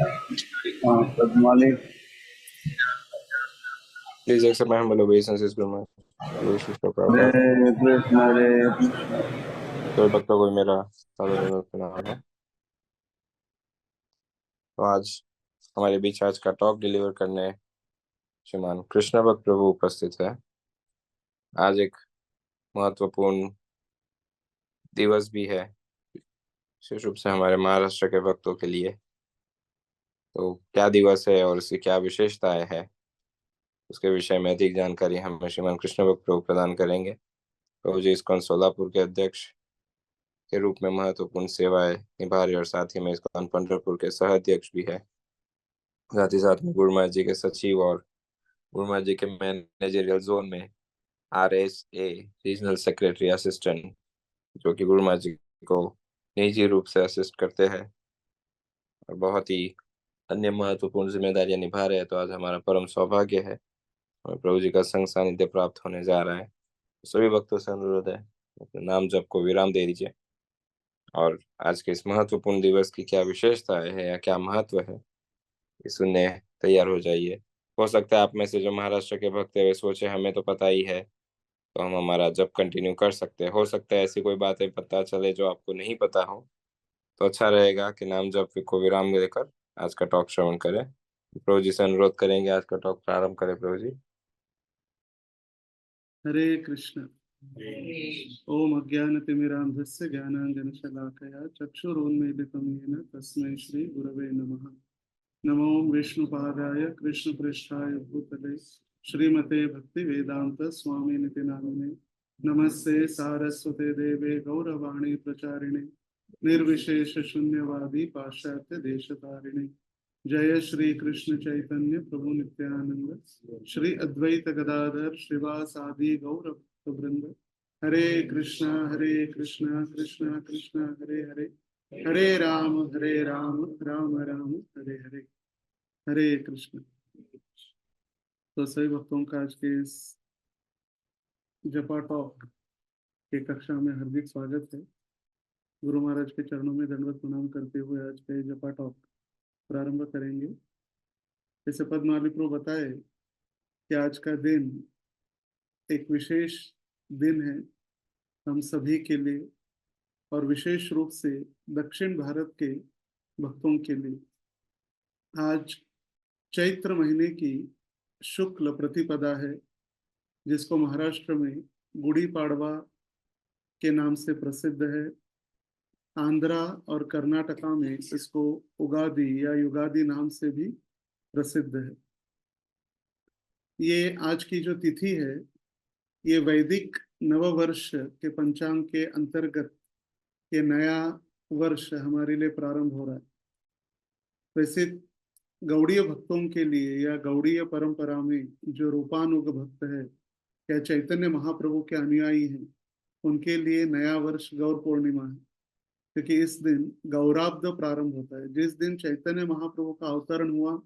हाँ, पद्माली। Please accept my humble obeisances, Brahma. Lord Shishra Prabhupada। हरे कृष्ण हरे कृष्ण। तो भक्तों को मेरा सादर प्रणाम है। तो आज हमारे बीच आज का टॉक डिलीवर करने श्रीमान कृष्ण भक्त प्रभु उपस्थित है। आज एक महत्वपूर्ण दिवस भी है, विशेष रूप से हमारे महाराष्ट्र के भक्तों के लिए। तो क्या दिवस है और इसकी क्या विशेषताएं है, उसके विषय में अधिक जानकारी हमें श्रीमान कृष्ण भक्त प्रभु प्रदान करेंगे। प्रभु जी इस्कॉन सोलापुर के अध्यक्ष के रूप में महत्वपूर्ण सेवाएं निभा रहे और साथ ही में इस्कॉन पंढरपुर के सह अध्यक्ष भी है। साथ ही साथ में गुरु महाराज जी के सचिव और गुरु महाराज जी के मैनेजरियल जोन में RSA रीजनल सेक्रेटरी असिस्टेंट, जो कि गुरु महाराज जी को निजी रूप से असिस्ट करते हैं और बहुत ही अन्य महत्वपूर्ण जिम्मेदारियां निभा रहे हैं। तो आज हमारा परम सौभाग्य है और प्रभु जी का संग सानिध्य प्राप्त होने जा रहा है। सभी भक्तों से अनुरोध है, अपने नाम जप को विराम दे दीजिए और आज के इस महत्वपूर्ण दिवस की क्या विशेषता है या क्या महत्व है, ये सुनने तैयार हो जाइए। हो सकता है आप में से जो महाराष्ट्र के भक्त है वे सोचे हमें तो पता ही है, तो हम हमारा जब कंटिन्यू कर सकते हैं। हो सकता है ऐसी कोई बातें पता चले जो आपको नहीं पता हो, तो अच्छा रहेगा कि नाम जप को विराम देकर आज का टॉक श्रवण करें। प्रभु जी से अनुरोध करेंगे आज का टॉक प्रारंभ करें। प्रभु जी। हरे कृष्ण। ओम अज्ञानतिमिरान्धस्य ज्ञानाञ्जनशलाकया चक्षुरुन्मीलितं येन तस्मै श्रीगुरवे नमः। नमो विष्णुपादाय कृष्णपृष्ठाय भूतले श्रीमते भक्तिवेदान्त स्वामिनिति नामिने। नमस्ते सारस्वते देवे गौरवाणी प्रचारिणे निर्विशेष शून्यवादी पाश्चात्य देशतारिणे। जय श्री कृष्ण चैतन्य प्रभु नित्यानंद श्री अद्वैत गदाधर श्रीवासादि गौर वृंद। हरे कृष्णा कृष्णा कृष्णा हरे हरे, हरे राम राम राम हरे हरे। हरे कृष्ण। तो सभी भक्तों का आज के इस जपा टॉक के कक्षा में हार्दिक स्वागत है। गुरु महाराज के चरणों में दंडवत प्रणाम करते हुए आज का ये जपा टॉक प्रारंभ करेंगे। जैसे पद्माली प्रभु बताए कि आज का दिन एक विशेष दिन है हम सभी के लिए, और विशेष रूप से दक्षिण भारत के भक्तों के लिए। आज चैत्र महीने की शुक्ल प्रतिपदा है, जिसको महाराष्ट्र में गुड़ी पाड़वा के नाम से प्रसिद्ध है। आंध्रा और कर्नाटका में इसको उगादि या युगादि नाम से भी प्रसिद्ध है। ये आज की जो तिथि है, ये वैदिक नववर्ष के पंचांग के अंतर्गत ये नया वर्ष हमारे लिए प्रारंभ हो रहा है। वैसे गौड़ीय भक्तों के लिए या गौड़ीय परंपरा में जो रूपानुग भक्त है या चैतन्य महाप्रभु के अनुयायी हैं, उनके लिए नया वर्ष गौर पूर्णिमा है, क्योंकि इस दिन गौराब्द प्रारंभ होता है। जिस दिन चैतन्य महाप्रभु का अवतरण हुआ,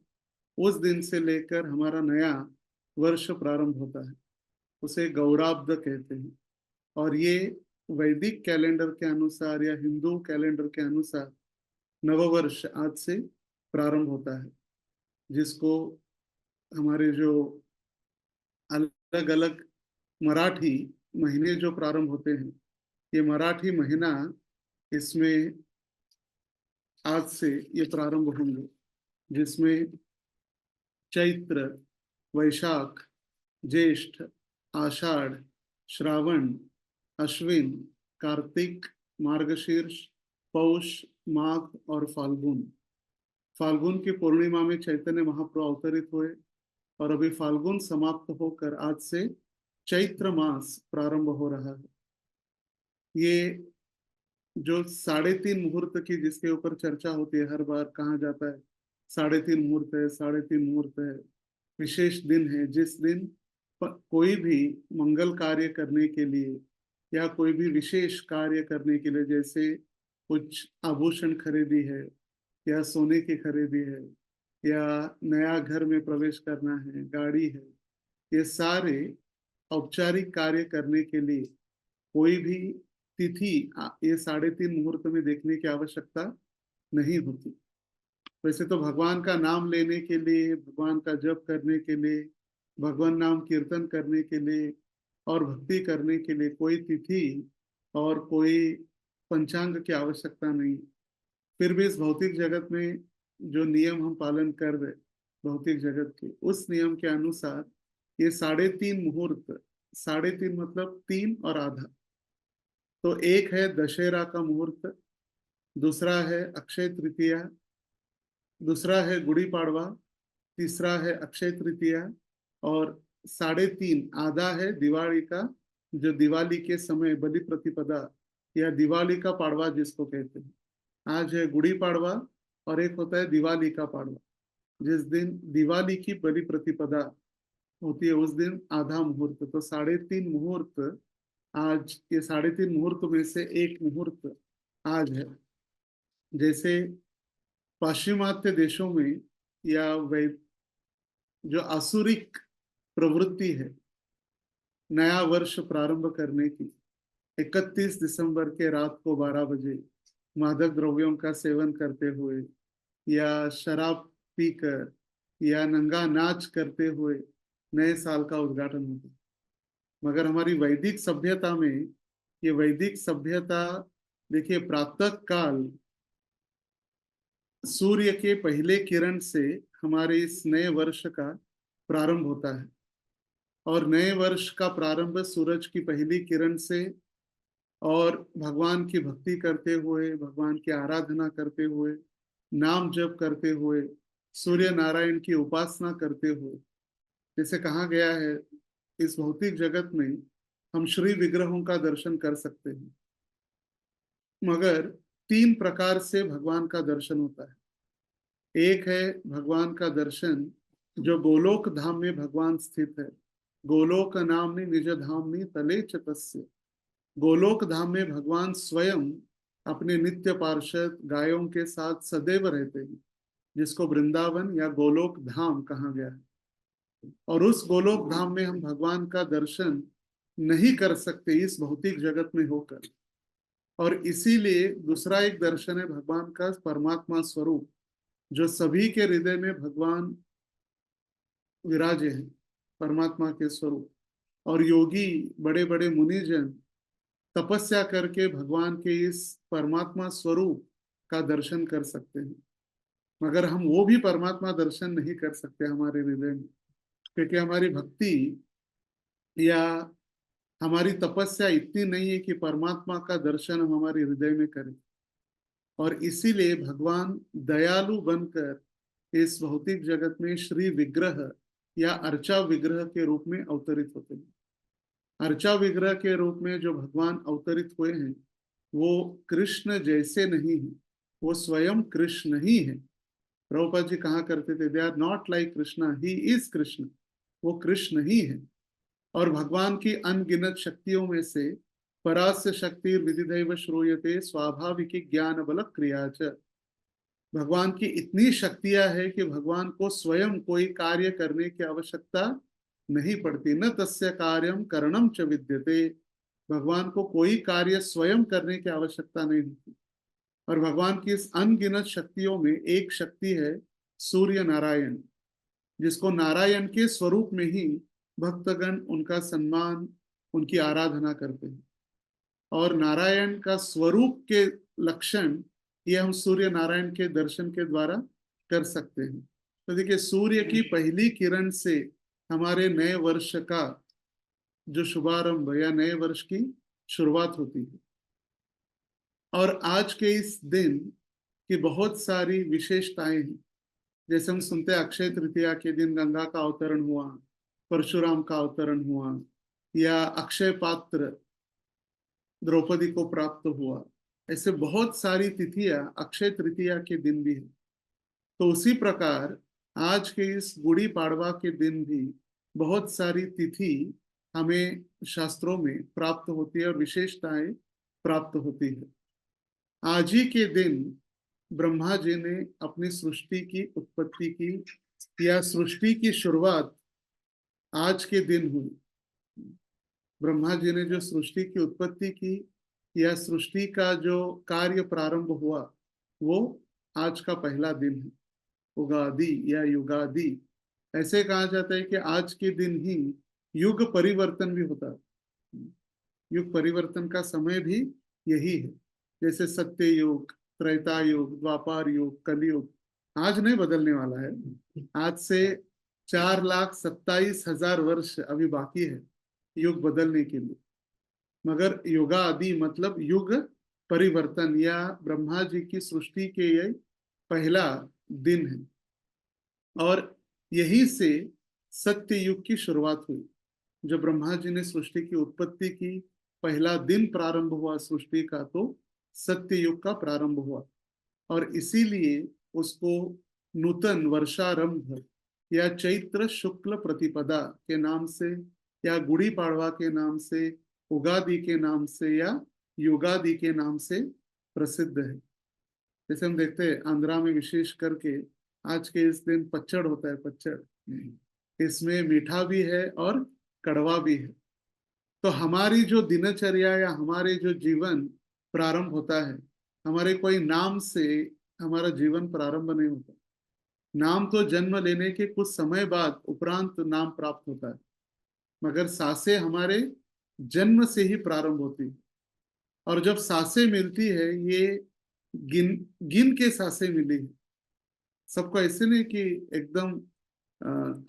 उस दिन से लेकर हमारा नया वर्ष प्रारंभ होता है, उसे गौराब्द कहते हैं। और ये वैदिक कैलेंडर के अनुसार या हिंदू कैलेंडर के अनुसार नववर्ष आज से प्रारंभ होता है, जिसको हमारे जो अलग अलग मराठी महीने जो प्रारंभ होते हैं, ये मराठी महीना इसमें आज से ये प्रारंभ होंगे, जिसमें चैत्र, वैशाख, ज्येष्ठ, आषाढ़, श्रावण, अश्विन, कार्तिक, मार्गशीर्ष, पौष, माघ और फाल्गुन। फाल्गुन की पूर्णिमा में चैतन्य महाप्रभु अवतरित हुए, और अभी फाल्गुन समाप्त होकर आज से चैत्र मास प्रारंभ हो रहा है। ये जो 3.5 मुहूर्त की जिसके ऊपर चर्चा होती है हर बार, कहा जाता है 3.5 मुहूर्त है, 3.5 मुहूर्त है, विशेष दिन है जिस दिन कोई भी मंगल कार्य करने के लिए या कोई भी विशेष कार्य करने के लिए, जैसे कुछ आभूषण खरीदी है या सोने की खरीदी है या नया घर में प्रवेश करना है, गाड़ी है, ये सारे औपचारिक कार्य करने के लिए कोई भी तिथि ये 3.5 मुहूर्त में देखने की आवश्यकता नहीं होती। वैसे तो भगवान का नाम लेने के लिए, भगवान का जप करने के लिए, भगवान नाम कीर्तन करने के लिए और भक्ति करने के लिए कोई तिथि और कोई पंचांग की आवश्यकता नहीं। फिर भी इस भौतिक जगत में जो नियम हम पालन कर रहे भौतिक जगत के, उस नियम के अनुसार ये 3.5 मुहूर्त, 3.5 मतलब 3 और आधा, तो एक है दशहरा का मुहूर्त, दूसरा है अक्षय तृतीया, दूसरा है गुड़ी पाड़वा, तीसरा है अक्षय तृतीया, और 3.5 आधा है दिवाली का, जो दिवाली के समय बलि प्रतिपदा या दिवाली का पाड़वा जिसको कहते हैं। आज है गुड़ी पाड़वा और एक होता है दिवाली का पाड़वा, जिस दिन दिवाली की बलि प्रतिपदा होती है उस दिन आधा मुहूर्त। तो 3.5 मुहूर्त आज, ये 3.5 मुहूर्त में से एक मुहूर्त आज है। जैसे पाश्चिमात्य देशों में या वै जो आसुरिक प्रवृत्ति है नया वर्ष प्रारंभ करने की, 31 दिसंबर के रात को 12 बजे मादक द्रव्यों का सेवन करते हुए या शराब पीकर या नंगा नाच करते हुए नए साल का उद्घाटन होता है। मगर हमारी वैदिक सभ्यता में, ये वैदिक सभ्यता देखिए, प्रातः काल सूर्य के पहले किरण से हमारे इस नए वर्ष का प्रारंभ होता है, और नए वर्ष का प्रारंभ सूरज की पहली किरण से और भगवान की भक्ति करते हुए, भगवान की आराधना करते हुए, नाम जप करते हुए, सूर्य नारायण की उपासना करते हुए। जैसे कहा गया है, इस भौतिक जगत में हम श्री विग्रहों का दर्शन कर सकते हैं, मगर 3 प्रकार से भगवान का दर्शन होता है। एक है भगवान का दर्शन जो गोलोक धाम में भगवान स्थित है। गोलोक नामनि निज धामनि तले च तस्य। गोलोक धाम में भगवान स्वयं अपने नित्य पार्षद गायों के साथ सदैव रहते हैं, जिसको वृंदावन या गोलोक धाम कहा गया है। और उस गोलोक धाम में हम भगवान का दर्शन नहीं कर सकते इस भौतिक जगत में होकर, और इसीलिए दूसरा एक दर्शन है भगवान का परमात्मा स्वरूप, जो सभी के हृदय में भगवान विराजे हैं, परमात्मा के स्वरूप। और योगी, बड़े बड़े मुनिजन तपस्या करके भगवान के इस परमात्मा स्वरूप का दर्शन कर सकते हैं, मगर हम वो भी परमात्मा दर्शन नहीं कर सकते हमारे हृदय में, क्योंकि हमारी भक्ति या हमारी तपस्या इतनी नहीं है कि परमात्मा का दर्शन हम हमारे हृदय में करें। और इसीलिए भगवान दयालु बनकर इस भौतिक जगत में श्री विग्रह या अर्चा विग्रह के रूप में अवतरित होते हैं। अर्चा विग्रह के रूप में जो भगवान अवतरित हुए हैं वो कृष्ण जैसे नहीं है, वो स्वयं कृष्ण ही है। प्रभुपाद जी कहा करते थे, they are not like Krishna, he is Krishna, वो कृष्ण ही है। और भगवान की अनगिनत शक्तियों में से परास्य शक्ति विदिदैव श्रूयते स्वाभाविकी ज्ञान बल क्रिया च। भगवान की इतनी शक्तियां है कि भगवान को स्वयं कोई कार्य करने की आवश्यकता नहीं पड़ती। न तस्य कार्यम करणम च विद्यते। भगवान को कोई कार्य स्वयं करने की आवश्यकता नहीं होती। और भगवान की इस अनगिनत शक्तियों में एक शक्ति है सूर्य नारायण, जिसको नारायण के स्वरूप में ही भक्तगण उनका सम्मान, उनकी आराधना करते हैं। और नारायण का स्वरूप के लक्षण ये हम सूर्य नारायण के दर्शन के द्वारा कर सकते हैं। तो देखिए, सूर्य की पहली किरण से हमारे नए वर्ष का जो शुभारंभ या नए वर्ष की शुरुआत होती है। और आज के इस दिन की बहुत सारी विशेषताएं हैं। जैसे हम सुनते हैं अक्षय तृतीया के दिन गंगा का अवतरण हुआ, परशुराम का अवतरण हुआ, या अक्षय पात्र द्रौपदी को प्राप्त हुआ। ऐसे बहुत सारी तिथियां अक्षय तृतीया के दिन भी है। तो उसी प्रकार आज के इस गुड़ी पाड़वा के दिन भी बहुत सारी तिथि हमें शास्त्रों में प्राप्त होती है और विशेषताएं प्राप्त होती है। आज ही के दिन ब्रह्मा जी ने अपनी सृष्टि की उत्पत्ति की, या सृष्टि की शुरुआत आज के दिन हुई। ब्रह्मा जी ने जो सृष्टि की उत्पत्ति की या सृष्टि का जो कार्य प्रारंभ हुआ वो आज का पहला दिन है। उगादि या युगादि। ऐसे कहा जाता है कि आज के दिन ही युग परिवर्तन भी होता है। युग परिवर्तन का समय भी यही है। जैसे सत्य युग, त्रेता युग, द्वापर युग, कलयुग आज नहीं बदलने वाला है। आज से 4,27,000 वर्ष अभी बाकी है युग बदलने के लिए। मगर युगादि मतलब युग परिवर्तन या ब्रह्मा जी की सृष्टि के ये पहला दिन है। और यही से सत्य युग की शुरुआत हुई। जब ब्रह्मा जी ने सृष्टि की उत्पत्ति की, पहला दिन प्रारंभ हुआ सृष्टि का, तो सत्य युग का प्रारंभ हुआ। और इसीलिए उसको नूतन वर्षारंभ या चैत्र शुक्ल प्रतिपदा के नाम से, या गुड़ी पाड़वा के नाम से, उगादि के नाम से, या युगादि के नाम से प्रसिद्ध है। जैसे हम देखते हैं आंध्रा में विशेष करके आज के इस दिन पच्चड़ होता है। पच्चड़, इसमें मीठा भी है और कड़वा भी है। तो हमारी जो दिनचर्या या हमारे जो जीवन प्रारंभ होता है, हमारे कोई नाम से हमारा जीवन प्रारंभ नहीं होता। नाम तो जन्म लेने के कुछ समय बाद उपरांत नाम प्राप्त होता है, मगर सांसें हमारे जन्म से ही प्रारंभ होती है। और जब सांसें मिलती है, ये गिन गिन के सांसें मिली है। सबको ऐसे नहीं कि एकदम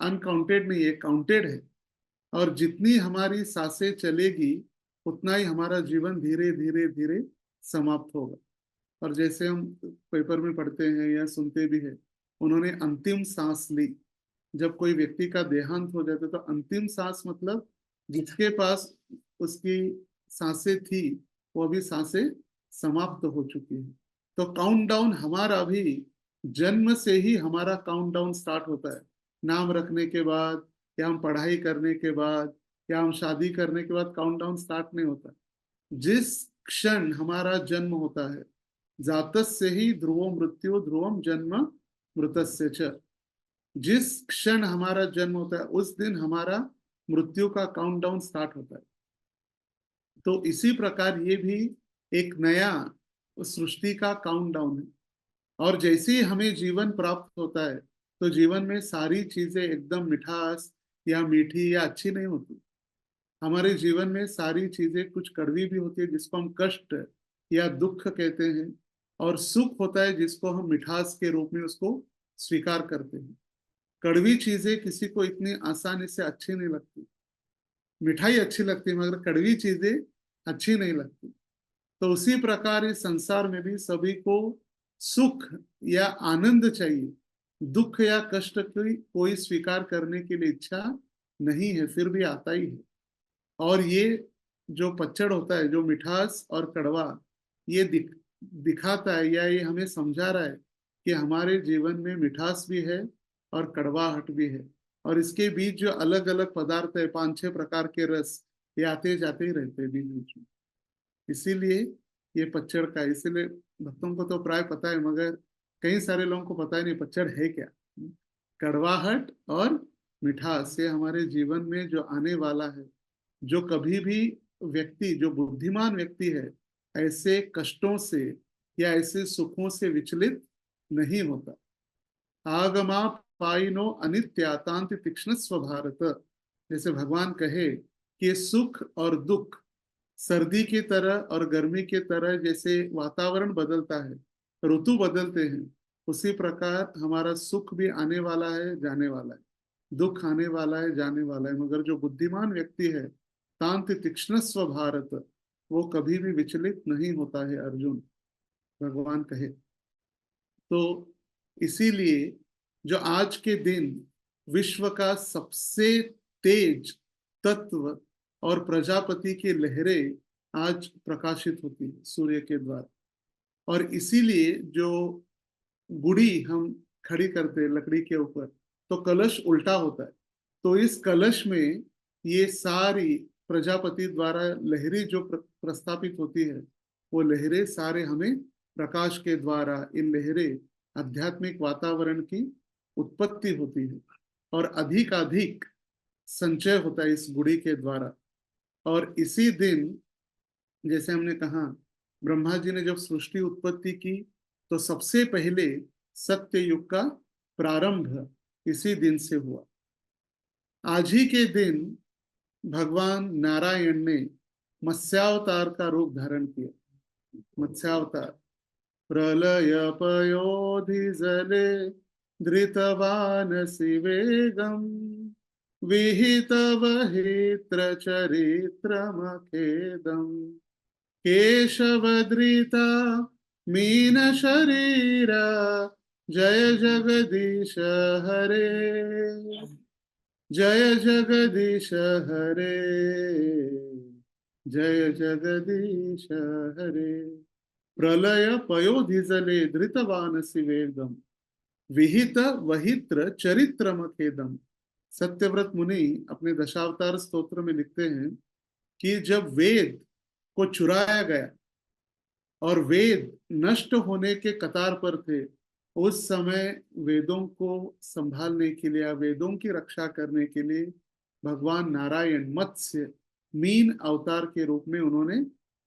अनकाउंटेड नहीं है, काउंटेड है। और जितनी हमारी सांसें चलेगी उतना ही हमारा जीवन धीरे धीरे धीरे समाप्त होगा। और जैसे हम पेपर में पढ़ते हैं या सुनते भी हैं, उन्होंने अंतिम सांस ली। जब कोई व्यक्ति का देहांत हो जाता है तो अंतिम सांस मतलब जिसके पास उसकी सांसें थी वो अभी सांसें समाप्त हो चुकी है। तो काउंटडाउन हमारा भी जन्म से ही हमारा काउंटडाउन स्टार्ट होता है। नाम रखने के बाद, या हम पढ़ाई करने के बाद, या हम शादी करने के बाद काउंटडाउन स्टार्ट नहीं होता। जिस क्षण हमारा जन्म होता है, जातस्य ही ध्रुवो मृत्यु ध्रुवम जन्म मृतस्य च, जिस क्षण हमारा जन्म होता है उस दिन हमारा मृत्यु का काउंटडाउन स्टार्ट होता है। तो इसी प्रकार ये भी एक नया सृष्टि का काउंटडाउन है। और जैसे ही हमें जीवन प्राप्त होता है तो जीवन में सारी चीजें एकदम मिठास या मीठी या अच्छी नहीं होती। हमारे जीवन में सारी चीजें कुछ कड़वी भी होती है, जिसको हम कष्ट या दुख कहते हैं। और सुख होता है जिसको हम मिठास के रूप में उसको स्वीकार करते हैं। कड़वी चीजें किसी को इतनी आसानी से अच्छी नहीं लगती। मिठाई अच्छी लगती है मगर कड़वी चीजें अच्छी नहीं लगती। तो उसी प्रकार इस संसार में भी सभी को सुख या आनंद चाहिए। दुख या कष्ट की कोई स्वीकार करने के लिए इच्छा नहीं है, फिर भी आता ही है। और ये जो पच्चड़ होता है, जो मिठास और कड़वा, ये दिखाता है या ये हमें समझा रहा है कि हमारे जीवन में मिठास भी है और कड़वाहट भी है। और इसके बीच जो अलग अलग पदार्थ है, 5-6 प्रकार के रस, ये आते जाते ही रहते हैं बीच बीच में। इसीलिए ये पच्चड़ का, इसीलिए भक्तों को तो प्राय पता है, मगर कई सारे लोगों को पता ही नहीं पच्चड़ है क्या। कड़वाहट और मिठास ये हमारे जीवन में जो आने वाला है। जो कभी भी व्यक्ति, जो बुद्धिमान व्यक्ति है, ऐसे कष्टों से या ऐसे सुखों से विचलित नहीं होता। आगमा पाइनो अनित्यातांति तीक्ष्ण स्वभारत। जैसे भगवान कहे कि सुख और दुख सर्दी की तरह और गर्मी की तरह, जैसे वातावरण बदलता है, ऋतु बदलते हैं, उसी प्रकार हमारा सुख भी आने वाला है, जाने वाला है, दुख आने वाला है, जाने वाला है। मगर जो बुद्धिमान व्यक्ति है, तांति तीक्ष्ण स्वभारत, वो कभी भी विचलित नहीं होता है अर्जुन, भगवान कहे। तो इसीलिए जो आज के दिन विश्व का सबसे तेज तत्व और प्रजापति की लहरें आज प्रकाशित होती है सूर्य के द्वारा। और इसीलिए जो गुड़ी हम खड़ी करते हैं लकड़ी के ऊपर, तो कलश उल्टा होता है। तो इस कलश में ये सारी प्रजापति द्वारा लहरें जो प्रस्थापित होती है, वो लहरें सारे हमें प्रकाश के द्वारा, इन लहरें आध्यात्मिक वातावरण की उत्पत्ति होती है और अधिक संचय होता है इस गुड़ी के द्वारा। और इसी दिन, जैसे हमने कहा, ब्रह्मा जी ने जब सृष्टि उत्पत्ति की तो सबसे पहले सत्य युग का प्रारंभ इसी दिन से हुआ। आज ही के दिन भगवान नारायण ने मत्स्यावतार का रूप धारण किया। मत्स्यावतार प्रलय पयोधि जले धृतवानसि वेगम विहित वहित्र चरित्रमखेदम केशवधृता मीन शरीरा जय जगदीश हरे जय जगदीश हरे जय जगदीश हरे। प्रलय पयोधिजले धृतवानसि वेगम विहित वहित्र चरित्रमखेदम। सत्यव्रत मुनि अपने दशावतार स्तोत्र में लिखते हैं कि जब वेद को चुराया गया और वेद नष्ट होने के कतार पर थे, उस समय वेदों को संभालने के लिए, वेदों की रक्षा करने के लिए भगवान नारायण मत्स्य मीन अवतार के रूप में उन्होंने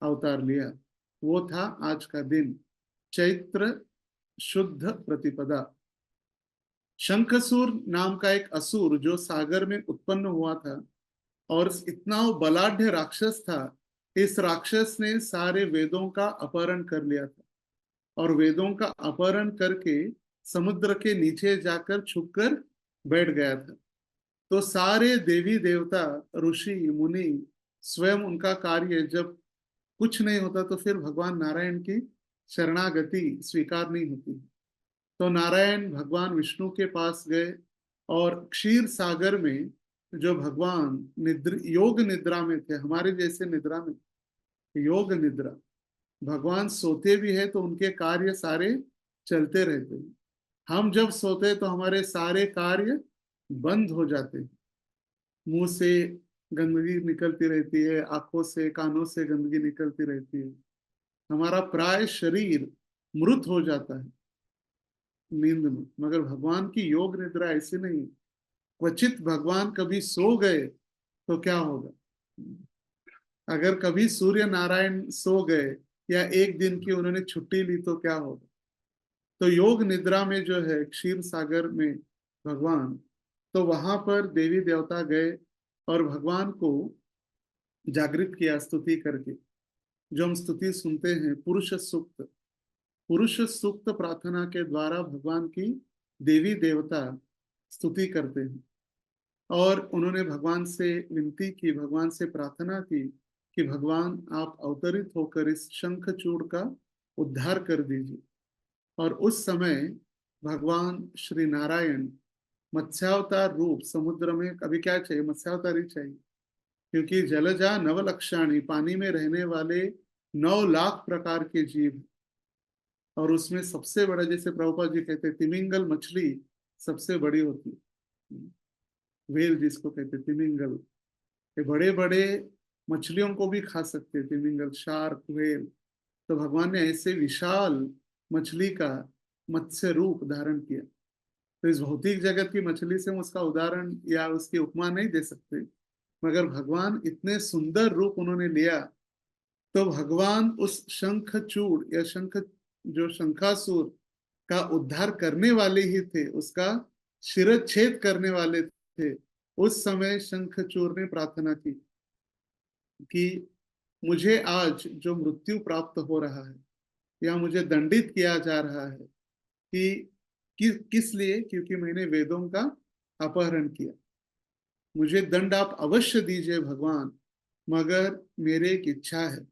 अवतार लिया। वो था आज का दिन, चैत्र शुद्ध प्रतिपदा। शंखसूर नाम का एक असुर जो सागर में उत्पन्न हुआ था और इतना वो बलाढ्य राक्षस था, इस राक्षस ने सारे वेदों का अपहरण कर लिया था और वेदों का अपहरण करके समुद्र के नीचे जाकर छुपकर बैठ गया था। तो सारे देवी देवता, ऋषि मुनि, स्वयं उनका कार्य जब कुछ नहीं होता तो फिर भगवान नारायण की शरणागति स्वीकार नहीं होती। तो नारायण भगवान विष्णु के पास गए और क्षीर सागर में जो भगवान योग निद्रा में थे, हमारे जैसे निद्रा में, योग निद्रा, भगवान सोते भी है तो उनके कार्य सारे चलते रहते हैं। हम जब सोते हैं तो हमारे सारे कार्य बंद हो जाते हैं। मुंह से गंदगी निकलती रहती है, आंखों से कानों से गंदगी निकलती रहती है, हमारा प्राय शरीर मृत हो जाता है नींद में। मगर भगवान की योग निद्रा ऐसी नहीं। क्वचित भगवान कभी सो गए तो क्या होगा? अगर कभी सूर्य नारायण सो गए या एक दिन की उन्होंने छुट्टी ली तो क्या होगा? तो योग निद्रा में जो है क्षीर सागर में भगवान, तो वहां पर देवी देवता गए और भगवान को जागृत किया स्तुति करके। जो हम स्तुति सुनते हैं पुरुष सूक्त, पुरुष सूक्त प्रार्थना के द्वारा भगवान की देवी देवता स्तुति करते हैं। और उन्होंने भगवान से विनती की, भगवान से प्रार्थना की कि भगवान आप अवतरित होकर इस शंखचूड़ का उद्धार कर दीजिए। और उस समय भगवान श्री नारायण मत्स्यावतार रूप समुद्र में, अभी क्या चाहिए? मत्स्यावतार ही चाहिए, क्योंकि जलजा नवलक्षाणी, पानी में रहने वाले 9 लाख प्रकार के जीव, और उसमें सबसे बड़ा, जैसे प्रभुपाद जी कहते हैं, तिमिंगल मछली सबसे बड़ी होती है, वेल जिसको कहते हैं तिमिंगल। ये बड़े बड़े मछलियों को भी खा सकते हैं, तिमिंगल, शार्क, वेल। तो भगवान ने ऐसे विशाल मछली का मत्स्य रूप धारण किया। तो इस भौतिक जगत की मछली से हम उसका उदाहरण या उसकी उपमा नहीं दे सकते, मगर भगवान इतने सुंदर रूप उन्होंने लिया। तो भगवान उस शंखचूड़ या शंख, जो शंखासुर का उद्धार करने वाले ही थे, उसका शिरच्छेद करने वाले थे। उस समय शंखचूड़ ने प्रार्थना की कि मुझे आज जो मृत्यु प्राप्त हो रहा है या मुझे दंडित किया जा रहा है किस लिए? क्योंकि मैंने वेदों का अपहरण किया। मुझे दंड आप अवश्य दीजिए भगवान, मगर मेरी एक इच्छा है।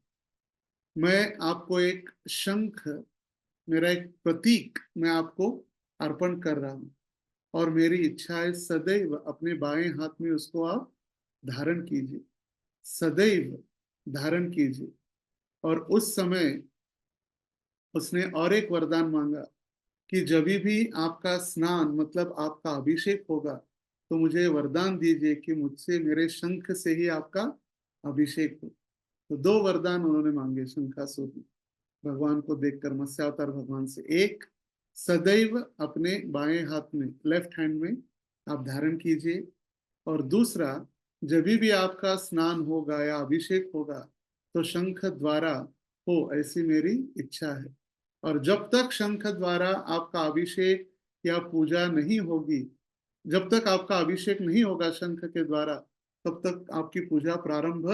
मैं आपको एक शंख, मेरा एक प्रतीक मैं आपको अर्पण कर रहा हूं, और मेरी इच्छा है सदैव अपने बाएं हाथ में उसको आप धारण कीजिए, सदैव धारण कीजिए। और उस समय उसने और एक वरदान मांगा कि जब भी आपका स्नान, मतलब आपका अभिषेक होगा, तो मुझे वरदान दीजिए कि मुझसे, मेरे शंख से ही आपका अभिषेक हो। तो 2 वरदान उन्होंने मांगे शंखासुर ने भगवान को देखकर, मत्स्यावतार भगवान से। एक, सदैव अपने बाएं हाथ में, लेफ्ट हैंड में आप धारण कीजिए। और दूसरा, जब भी आपका स्नान होगा या अभिषेक होगा तो शंख द्वारा हो, ऐसी मेरी इच्छा है। और जब तक शंख द्वारा आपका अभिषेक या पूजा नहीं होगी, जब तक आपका अभिषेक नहीं होगा शंख के द्वारा, तब तक आपकी पूजा प्रारंभ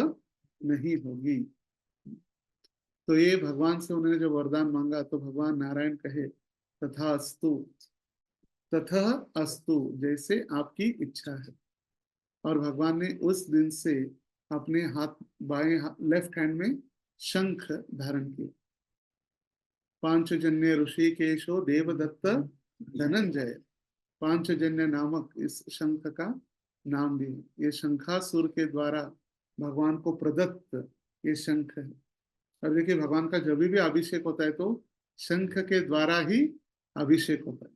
नहीं होगी। तो ये भगवान से उन्होंने जब वरदान मांगा तो भगवान नारायण कहे तथा अस्तु, तथा अस्तु, जैसे आपकी इच्छा है। और भगवान ने उस दिन से अपने हाथ बाएं लेफ्ट हैंड में शंख धारण किया। पांचजन्य ऋषिकेशो देवदत्त धनंजय, पांचजन्य नामक इस शंख का नाम भी है। ये शंखासुर के द्वारा भगवान को प्रदत्त ये शंख है। और देखिए भगवान का जब भी अभिषेक होता है तो शंख के द्वारा ही अभिषेक होता है।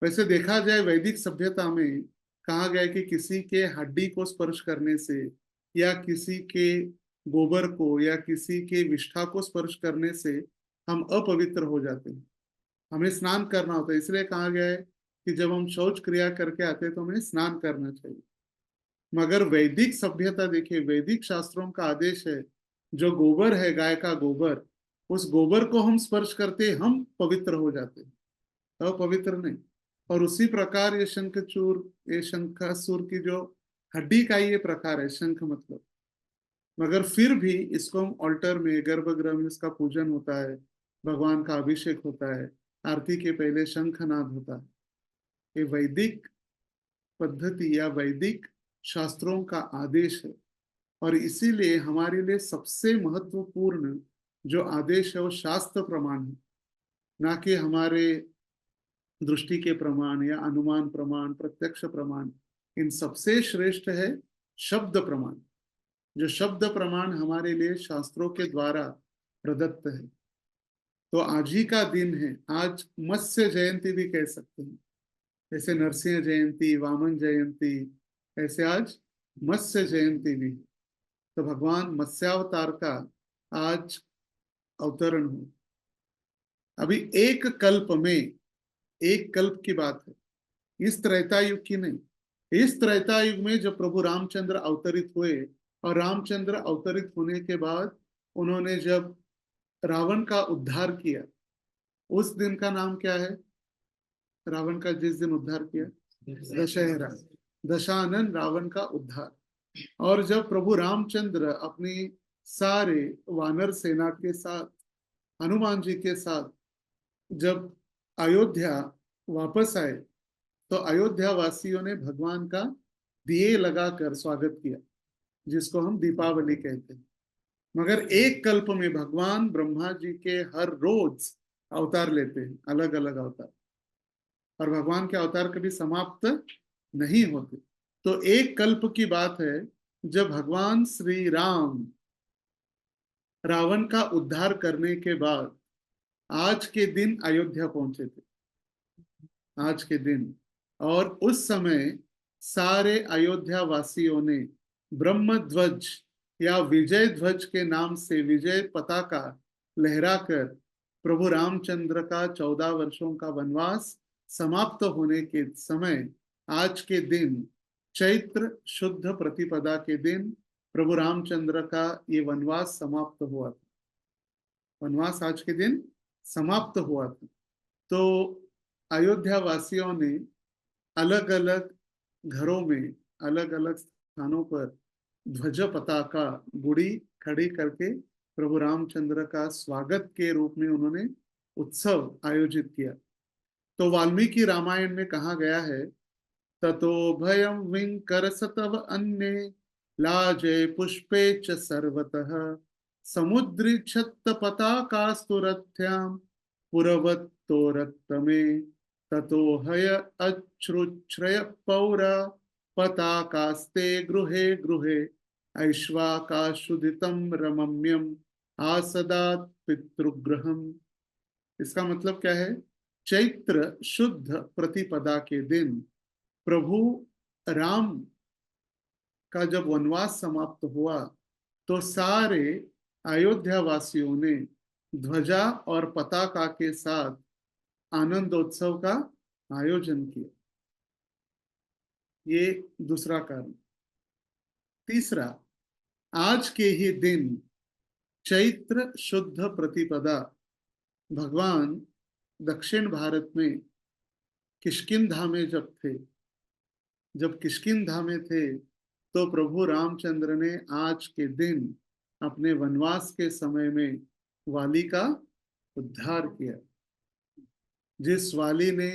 वैसे देखा जाए वैदिक सभ्यता में कहा गया है कि किसी के हड्डी को स्पर्श करने से या किसी के गोबर को या किसी के विष्ठा को स्पर्श करने से हम अपवित्र हो जाते हैं, हमें स्नान करना होता है। इसलिए कहा गया है कि जब हम शौच क्रिया करके आते हैं तो हमें स्नान करना चाहिए। मगर वैदिक सभ्यता देखिए, वैदिक शास्त्रों का आदेश है जो गोबर है, गाय का गोबर, उस गोबर को हम स्पर्श करते हम पवित्र हो जाते हैं, अपवित्र नहीं। और उसी प्रकार ये शंखचूर, ये शंखासुर की जो हड्डी का ये प्रकार है शंख मतलब। मगर फिर भी इसको हम ऑल्टर में, गर्भगृह में इसका पूजन होता है, भगवान का अभिषेक होता है, आरती के पहले शंखनाद होता है। ये वैदिक पद्धति या वैदिक शास्त्रों का आदेश है। और इसीलिए हमारे लिए सबसे महत्वपूर्ण जो आदेश है वो शास्त्र प्रमाण है, ना कि हमारे दृष्टि के प्रमाण या अनुमान प्रमाण, प्रत्यक्ष प्रमाण। इन सबसे श्रेष्ठ है शब्द प्रमाण। जो शब्द प्रमाण हमारे लिए शास्त्रों के द्वारा प्रदत्त है। तो आज ही का दिन है, आज मत्स्य जयंती भी कह सकते हैं। जैसे नरसिंह जयंती, वामन जयंती, ऐसे आज मत्स्य जयंती भी है। तो भगवान मत्स्यावतार का आज अवतरण हो। अभी एक कल्प में, एक कल्प की बात है, इस त्रेता युग की नहीं। इस त्रेता युग में जब प्रभु रामचंद्र अवतरित हुए, और रामचंद्र अवतरित होने के बाद उन्होंने जब रावण का उद्धार किया, उस दिन का नाम क्या है? रावण का जिस दिन उद्धार किया, दशहरा, दशानन रावण का उद्धार। और जब प्रभु रामचंद्र अपनी सारे वानर सेना के साथ, हनुमान जी के साथ जब अयोध्या वापस आए, तो अयोध्या वासियों ने भगवान का दिए लगाकर स्वागत किया, जिसको हम दीपावली कहते हैं। मगर एक कल्प में भगवान ब्रह्मा जी के हर रोज अवतार लेते हैं, अलग अलग अवतार, और भगवान के अवतार कभी समाप्त नहीं होते। तो एक कल्प की बात है जब भगवान श्री राम रावण का उद्धार करने के बाद आज के दिन अयोध्या पहुंचे थे, आज के दिन। और उस समय सारे अयोध्या वासियों ने ब्रह्म ध्वज या विजय ध्वज के नाम से विजय पताका लहराकर प्रभु रामचंद्र का 14 वर्षों का वनवास समाप्त होने के समय, आज के दिन चैत्र शुद्ध प्रतिपदा के दिन प्रभु रामचंद्र का ये वनवास समाप्त हुआ था। वनवास आज के दिन समाप्त हुआ था। तो अयोध्या वासियों ने अलग अलग घरों में, अलग अलग स्थानों पर ध्वज पताका, गुड़ी खड़ी करके प्रभु रामचंद्र का स्वागत के रूप में उन्होंने उत्सव आयोजित किया। तो वाल्मीकि रामायण में कहा गया है, ततो भयं विंकरसतव अन्ये लाजे पुष्पे च सर्वतः समुद्री छत्त पताकास्तु रथ्याम पुरवत्तोरत्तमे ततो हय अश्रुच्छ्रय पौरा पताकास्ते गृहे गृहे ऐश्वाकाशुदितं रमम्यम आसदात पितृगृहम। इसका मतलब क्या है? चैत्र शुद्ध प्रतिपदा के दिन प्रभु राम का जब वनवास समाप्त हुआ, तो सारे अयोध्या वासियों ने ध्वजा और पताका के साथ आनंदोत्सव का आयोजन किया। ये दूसरा कारण। तीसरा, आज के ही दिन चैत्र शुद्ध प्रतिपदा भगवान दक्षिण भारत में किष्किंधा में जब किष्किंधा में थे, तो प्रभु रामचंद्र ने आज के दिन अपने वनवास के समय में वाली का उद्धार किया। जिस वाली ने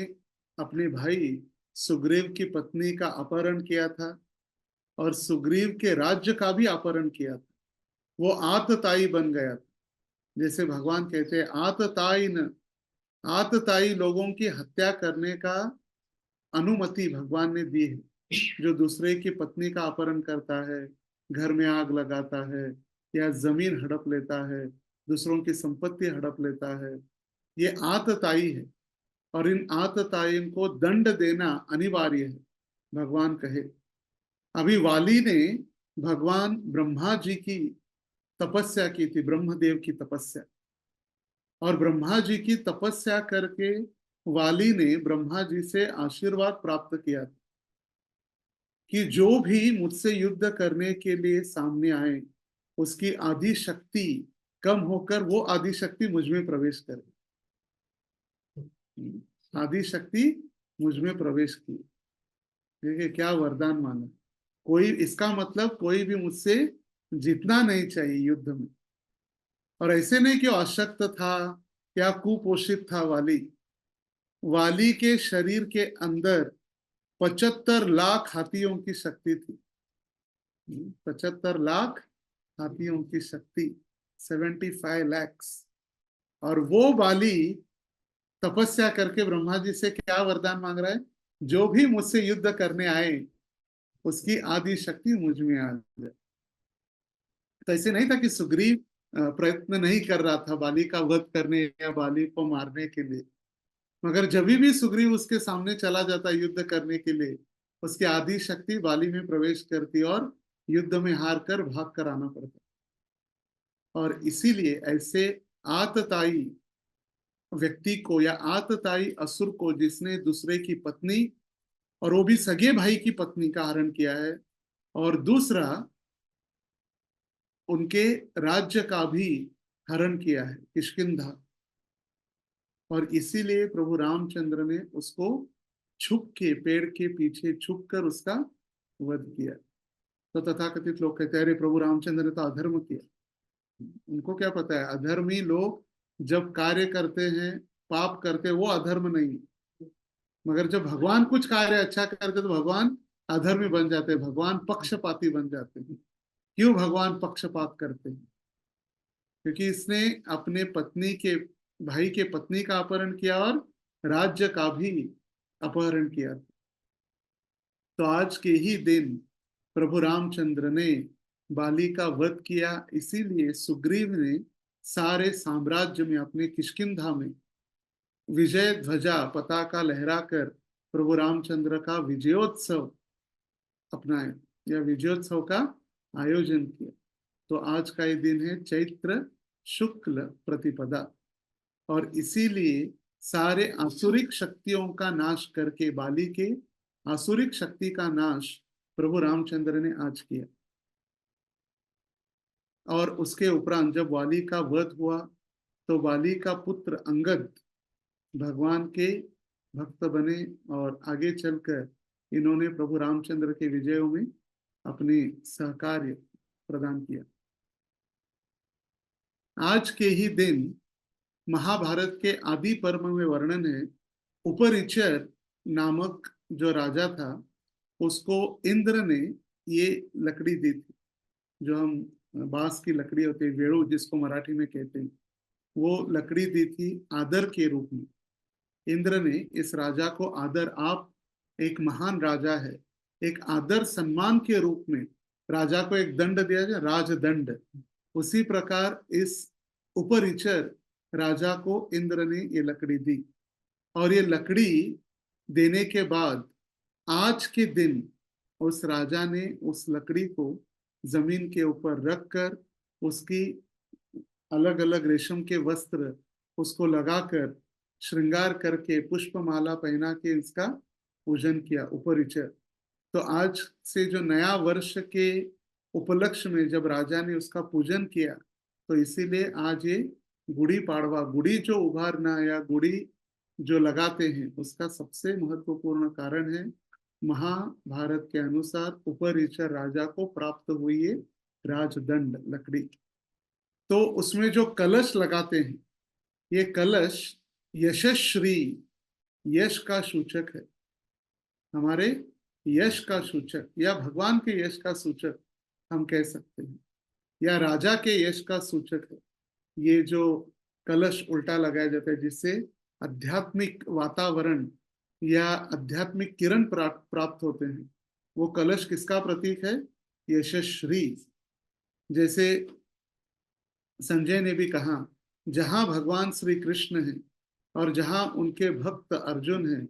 अपने भाई सुग्रीव की पत्नी का अपहरण किया था और सुग्रीव के राज्य का भी अपहरण किया था, वो आतताई बन गया था। जैसे भगवान कहते हैं, आतताई लोगों की हत्या करने का अनुमति भगवान ने दी है। जो दूसरे की पत्नी का अपहरण करता है, घर में आग लगाता है, या जमीन हड़प लेता है, दूसरों की संपत्ति हड़प लेता है, ये आतताई है और इन आतताइयों को दंड देना अनिवार्य है, भगवान कहे। अभी वाली ने भगवान ब्रह्मा जी की तपस्या की थी, ब्रह्मदेव की तपस्या, और ब्रह्मा जी की तपस्या करके वाली ने ब्रह्मा जी से आशीर्वाद प्राप्त किया था कि जो भी मुझसे युद्ध करने के लिए सामने आए, उसकी आदि शक्ति कम होकर वो आदि शक्ति मुझ में प्रवेश करे। आदि शक्ति मुझ में प्रवेश की। देखिए क्या वरदान माना। कोई, इसका मतलब कोई भी मुझसे जीतना नहीं चाहिए युद्ध में। और ऐसे नहीं कि अशक्त था या कुपोषित था वाली। वाली के शरीर के अंदर 75 लाख हाथियों की शक्ति थी। 75 लाख हाथियों की शक्ति, 75 lakhs। और वो वाली तपस्या करके ब्रह्मा जी से क्या वरदान मांग रहा है, जो भी मुझसे युद्ध करने आए उसकी आदि शक्ति मुझ में आ जाए। तो ऐसे नहीं था कि सुग्रीव प्रयत्न नहीं कर रहा था बाली का वध करने या बाली को मारने के लिए, मगर जब भी सुग्रीव उसके सामने चला जाता युद्ध करने के लिए, उसकी आदि शक्ति बाली में प्रवेश करती और युद्ध में हार कर भाग कर आना पड़ता। और इसीलिए ऐसे आतताई व्यक्ति को या आतताई असुर को, जिसने दूसरे की पत्नी और वो भी सगे भाई की पत्नी का हरण किया है, और दूसरा उनके राज्य का भी हरण किया है, किष्किंधा, और इसीलिए प्रभु रामचंद्र ने उसको छुप के, पेड़ के पीछे छुप कर उसका वध किया। तो तथाकथित लोग कहते हैं, अरे प्रभु रामचंद्र ने तो अधर्म किया। उनको क्या पता है, अधर्मी लोग जब कार्य करते हैं, पाप करते हैं, वो अधर्म नहीं। मगर जब भगवान कुछ कार्य अच्छा करते तो भगवान अधर्मी बन जाते हैं, भगवान पक्षपाती बन जाते हैं। क्यों भगवान पक्षपात करते हैं? क्योंकि इसने अपने पत्नी के, भाई के पत्नी का अपहरण किया और राज्य का भी अपहरण किया। तो आज के ही दिन प्रभु रामचंद्र ने बाली का वध किया। इसीलिए सुग्रीव ने सारे साम्राज्य में, अपने किष्किंधा में विजय ध्वजा, पताका लहराकर प्रभु रामचंद्र का विजयोत्सव अपनाया या विजयोत्सव का आयोजन किया। तो आज का ये दिन है चैत्र शुक्ल प्रतिपदा, और इसीलिए सारे आसुरिक शक्तियों का नाश करके, बाली के आसुरिक शक्ति का नाश प्रभु रामचंद्र ने आज किया। और उसके उपरांत जब वाली का वध हुआ, तो वाली का पुत्र अंगद भगवान के भक्त बने, और आगे चलकर इन्होंने प्रभु रामचंद्र के विजयों में अपने सहकार्य प्रदान किया। आज के ही दिन महाभारत के आदि पर्व में वर्णन है, उपरिचर नामक जो राजा था, उसको इंद्र ने ये लकड़ी दी थी, जो हम बांस की लकड़ी होती है, वेणु जिसको मराठी में कहते हैं, वो लकड़ी दी थी आदर के रूप में। इंद्र ने इस राजा को आदर, आप एक महान राजा है, एक आदर सम्मान के रूप में राजा को एक दंड दिया जाए, राजदंड। उसी प्रकार इस उपरिचर राजा को इंद्र ने ये लकड़ी दी, और ये लकड़ी देने के बाद आज के दिन उस राजा ने उस लकड़ी को जमीन के ऊपर रखकर, उसकी अलग अलग रेशम के वस्त्र उसको लगाकर, श्रृंगार करके, पुष्पमाला पहना के इसका पूजन किया, उपरिचर। तो आज से जो नया वर्ष के उपलक्ष्य में जब राजा ने उसका पूजन किया, तो इसीलिए आज ये गुड़ी पाड़वा, गुड़ी जो उभारना या गुड़ी जो लगाते हैं उसका सबसे महत्वपूर्ण कारण है महाभारत के अनुसार उपरिचर राजा को प्राप्त हुई है राजदंड लकड़ी। तो उसमें जो कलश लगाते हैं ये कलश यशस्वी, यश का सूचक है, हमारे यश का सूचक या भगवान के यश का सूचक हम कह सकते हैं, या राजा के यश का सूचक है। ये जो कलश उल्टा लगाया जाता है जिससे आध्यात्मिक वातावरण या आध्यात्मिक किरण प्राप्त होते हैं, वो कलश किसका प्रतीक है? यशस्वी। जैसे संजय ने भी कहा, जहां भगवान श्री कृष्ण है और जहां उनके भक्त अर्जुन है,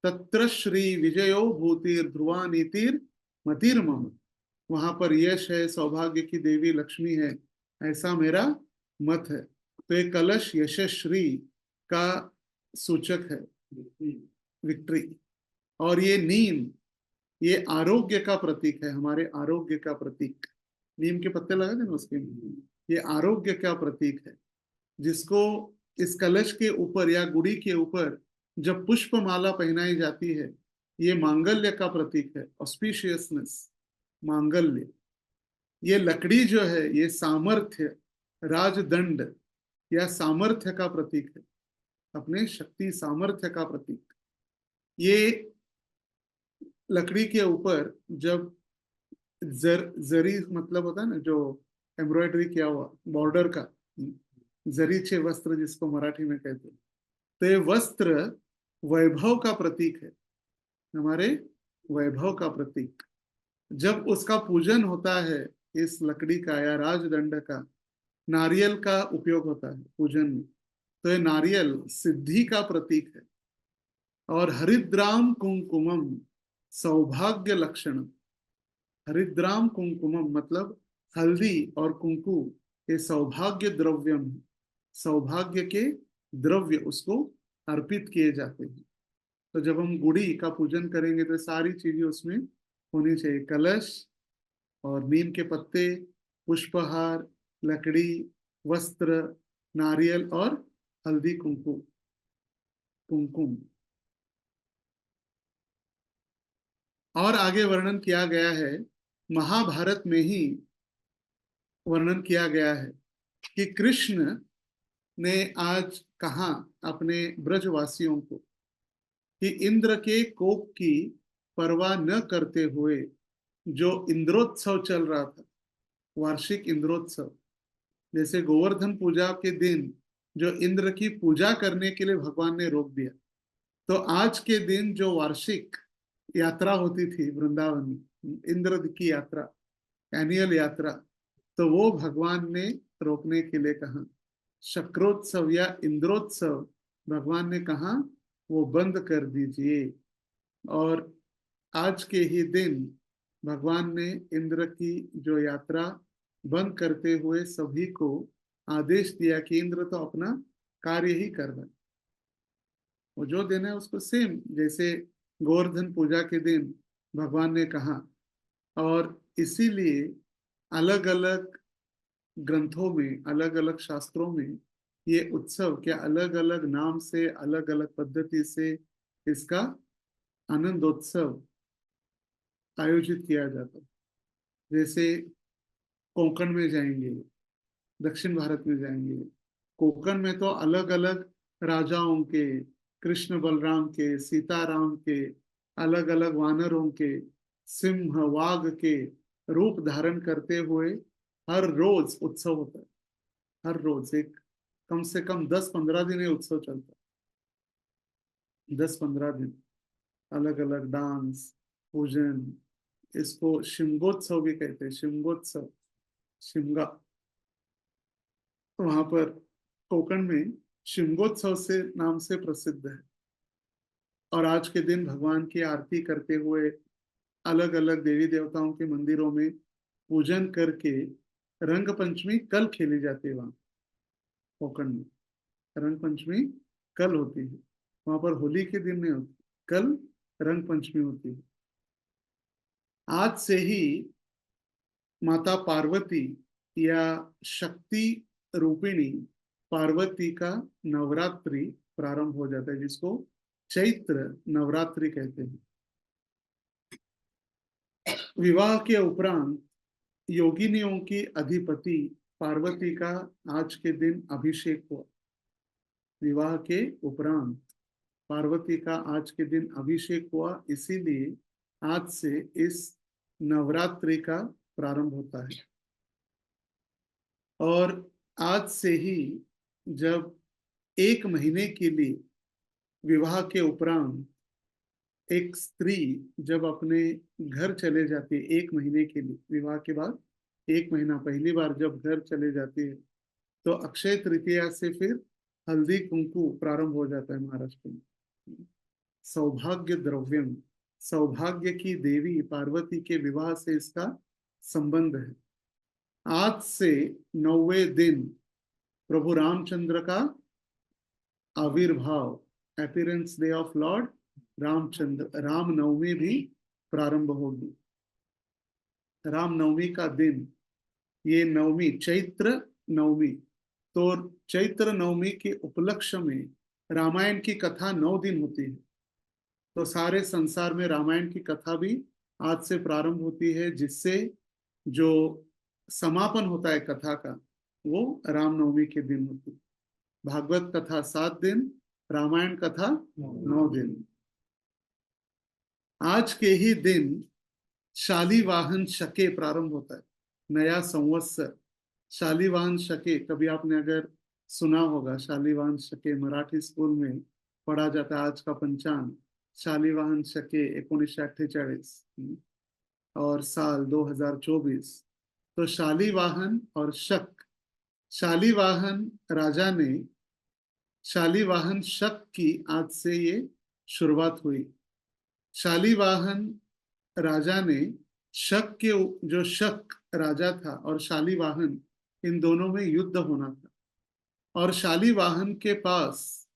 तत्र श्री विजयो भूतिर ध्रुवा नीतिर मतिर्मम। वहां पर यश है, सौभाग्य की देवी लक्ष्मी है, ऐसा मेरा मत है। तो ये कलश यशस्वी का सूचक है, विक्ट्री। और ये नीम, ये आरोग्य का प्रतीक है, हमारे आरोग्य का प्रतीक। नीम के पत्ते लगा देना उसके, ये आरोग्य का प्रतीक है, जिसको इस कलश के ऊपर या गुड़ी के ऊपर जब पुष्प माला पहनाई जाती है, ये मांगल्य का प्रतीक है, ऑस्पिशियसनेस, मांगल्य। ये लकड़ी जो है ये सामर्थ्य, राजदंड या सामर्थ्य का प्रतीक है, अपने शक्ति सामर्थ्य का प्रतीक। ये लकड़ी के ऊपर जब जरी मतलब होता है ना, जो एम्ब्रॉयडरी किया हुआ बॉर्डर का, जरीचे वस्त्र जिसको मराठी में कहते हैं, तो ये वस्त्र वैभव का प्रतीक है, हमारे वैभव का प्रतीक। जब उसका पूजन होता है, इस लकड़ी का या राजदंड का, नारियल का उपयोग होता है पूजन में, तो ये नारियल सिद्धि का प्रतीक है। और हरिद्राम कुंकुमम सौभाग्य लक्षण। हरिद्राम कुंकुमम मतलब हल्दी और कुंकु, ये सौभाग्य द्रव्यम है, सौभाग्य के द्रव्य उसको अर्पित किए जाते हैं। तो जब हम गुड़ी का पूजन करेंगे तो सारी चीजें उसमें होनी चाहिए, कलश और नीम के पत्ते, पुष्पहार, लकड़ी, वस्त्र, नारियल और हल्दी कुंकुम। और आगे वर्णन किया गया है, महाभारत में ही वर्णन किया गया है कि कृष्ण ने आज कहा अपने ब्रजवासियों को कि इंद्र के कोप की परवाह न करते हुए जो इंद्रोत्सव चल रहा था, वार्षिक इंद्रोत्सव, जैसे गोवर्धन पूजा के दिन जो इंद्र की पूजा करने के लिए भगवान ने रोक दिया, तो आज के दिन जो वार्षिक यात्रा होती थी वृंदावन में, इंद्र की यात्रा, एनुअल यात्रा, तो वो भगवान ने रोकने के लिए कहा। शक्रोत्सव या इंद्रोत्सव भगवान ने कहा वो बंद कर दीजिए। और आज के ही दिन भगवान ने इंद्र की जो यात्रा बंद करते हुए सभी को आदेश दिया कि इंद्र तो अपना कार्य ही कर रहा है, वो जो देना है उसको सेम जैसे गोवर्धन पूजा के दिन भगवान ने कहा। और इसीलिए अलग अलग ग्रंथों में, अलग अलग शास्त्रों में ये उत्सव के अलग अलग नाम से, अलग अलग पद्धति से इसका आनंदोत्सव आयोजित किया जाता है। जैसे कोंकण में जाएंगे, दक्षिण भारत में जाएंगे, कोंकण में तो अलग अलग राजाओं के, कृष्ण बलराम के, सीताराम के, अलग अलग वानरों के, सिंह वाघ के रूप धारण करते हुए हर रोज उत्सव होता है। हर रोज एक कम से कम 10-15 दिन ये उत्सव चलता है, 10-15 दिन अलग अलग डांस, पूजन। इसको शिमगोत्सव भी कहते हैं, शिमगोत्सव, शिमगा। वहां पर कोंकण में शिमगोत्सव से नाम से प्रसिद्ध है। और आज के दिन भगवान की आरती करते हुए अलग अलग देवी देवताओं के मंदिरों में पूजन करके रंग पंचमी कल खेली जाती है। वहां कोंकण में रंग पंचमी कल होती है, वहां पर होली के दिन नहीं होती, कल रंग पंचमी होती है। आज से ही माता पार्वती या शक्ति रूपिणी पार्वती का नवरात्रि प्रारंभ हो जाता है, जिसको चैत्र नवरात्रि कहते हैं। विवाह के उपरांत योगिनियों की अधिपति पार्वती का आज के दिन अभिषेक हुआ। विवाह के उपरांत पार्वती का आज के दिन अभिषेक हुआ, इसीलिए आज से इस नवरात्रि का प्रारंभ होता है। और आज से ही जब 1 महीने के लिए विवाह के उपरांत एक स्त्री जब अपने घर चले जाती है, 1 महीने के लिए, विवाह के बाद 1 महीना पहली बार जब घर चले जाती है, तो अक्षय तृतीया से फिर हल्दी कुंकू प्रारंभ हो जाता है महाराष्ट्र में। सौभाग्य द्रव्यम, सौभाग्य की देवी पार्वती के विवाह से इसका संबंध है। आज से 9वें दिन प्रभु रामचंद्र का आविर्भाव, appearance day of lord Ramchandra, Ramnavami भी प्रारंभ होगी। रामनवमी का दिन, ये नवमी चैत्र नवमी, तो चैत्र नवमी के उपलक्ष्य में रामायण की कथा 9 दिन होती है। तो सारे संसार में रामायण की कथा भी आज से प्रारंभ होती है, जिससे जो समापन होता है कथा का वो रामनवमी के दिन होती है। भागवत कथा 7 दिन, रामायण कथा 9 दिन। आज के ही दिन शालिवाहन शके प्रारंभ होता है, नया संवत्सर। शालिवाहन शके, कभी आपने अगर सुना होगा, शालिवाहन शके मराठी स्कूल में पढ़ा जाता है। आज का पंचांग शालिवाहन शके 1948 और साल 2024। तो शालिवाहन और शक, शालिवाहन राजा ने, शालिवाहन शक की आज से ये शुरुआत हुई। शालिवाहन राजा ने शक के, जो शक राजा था और शालिवाहन, इन दोनों में युद्ध होना था, और शालिवाहन के पास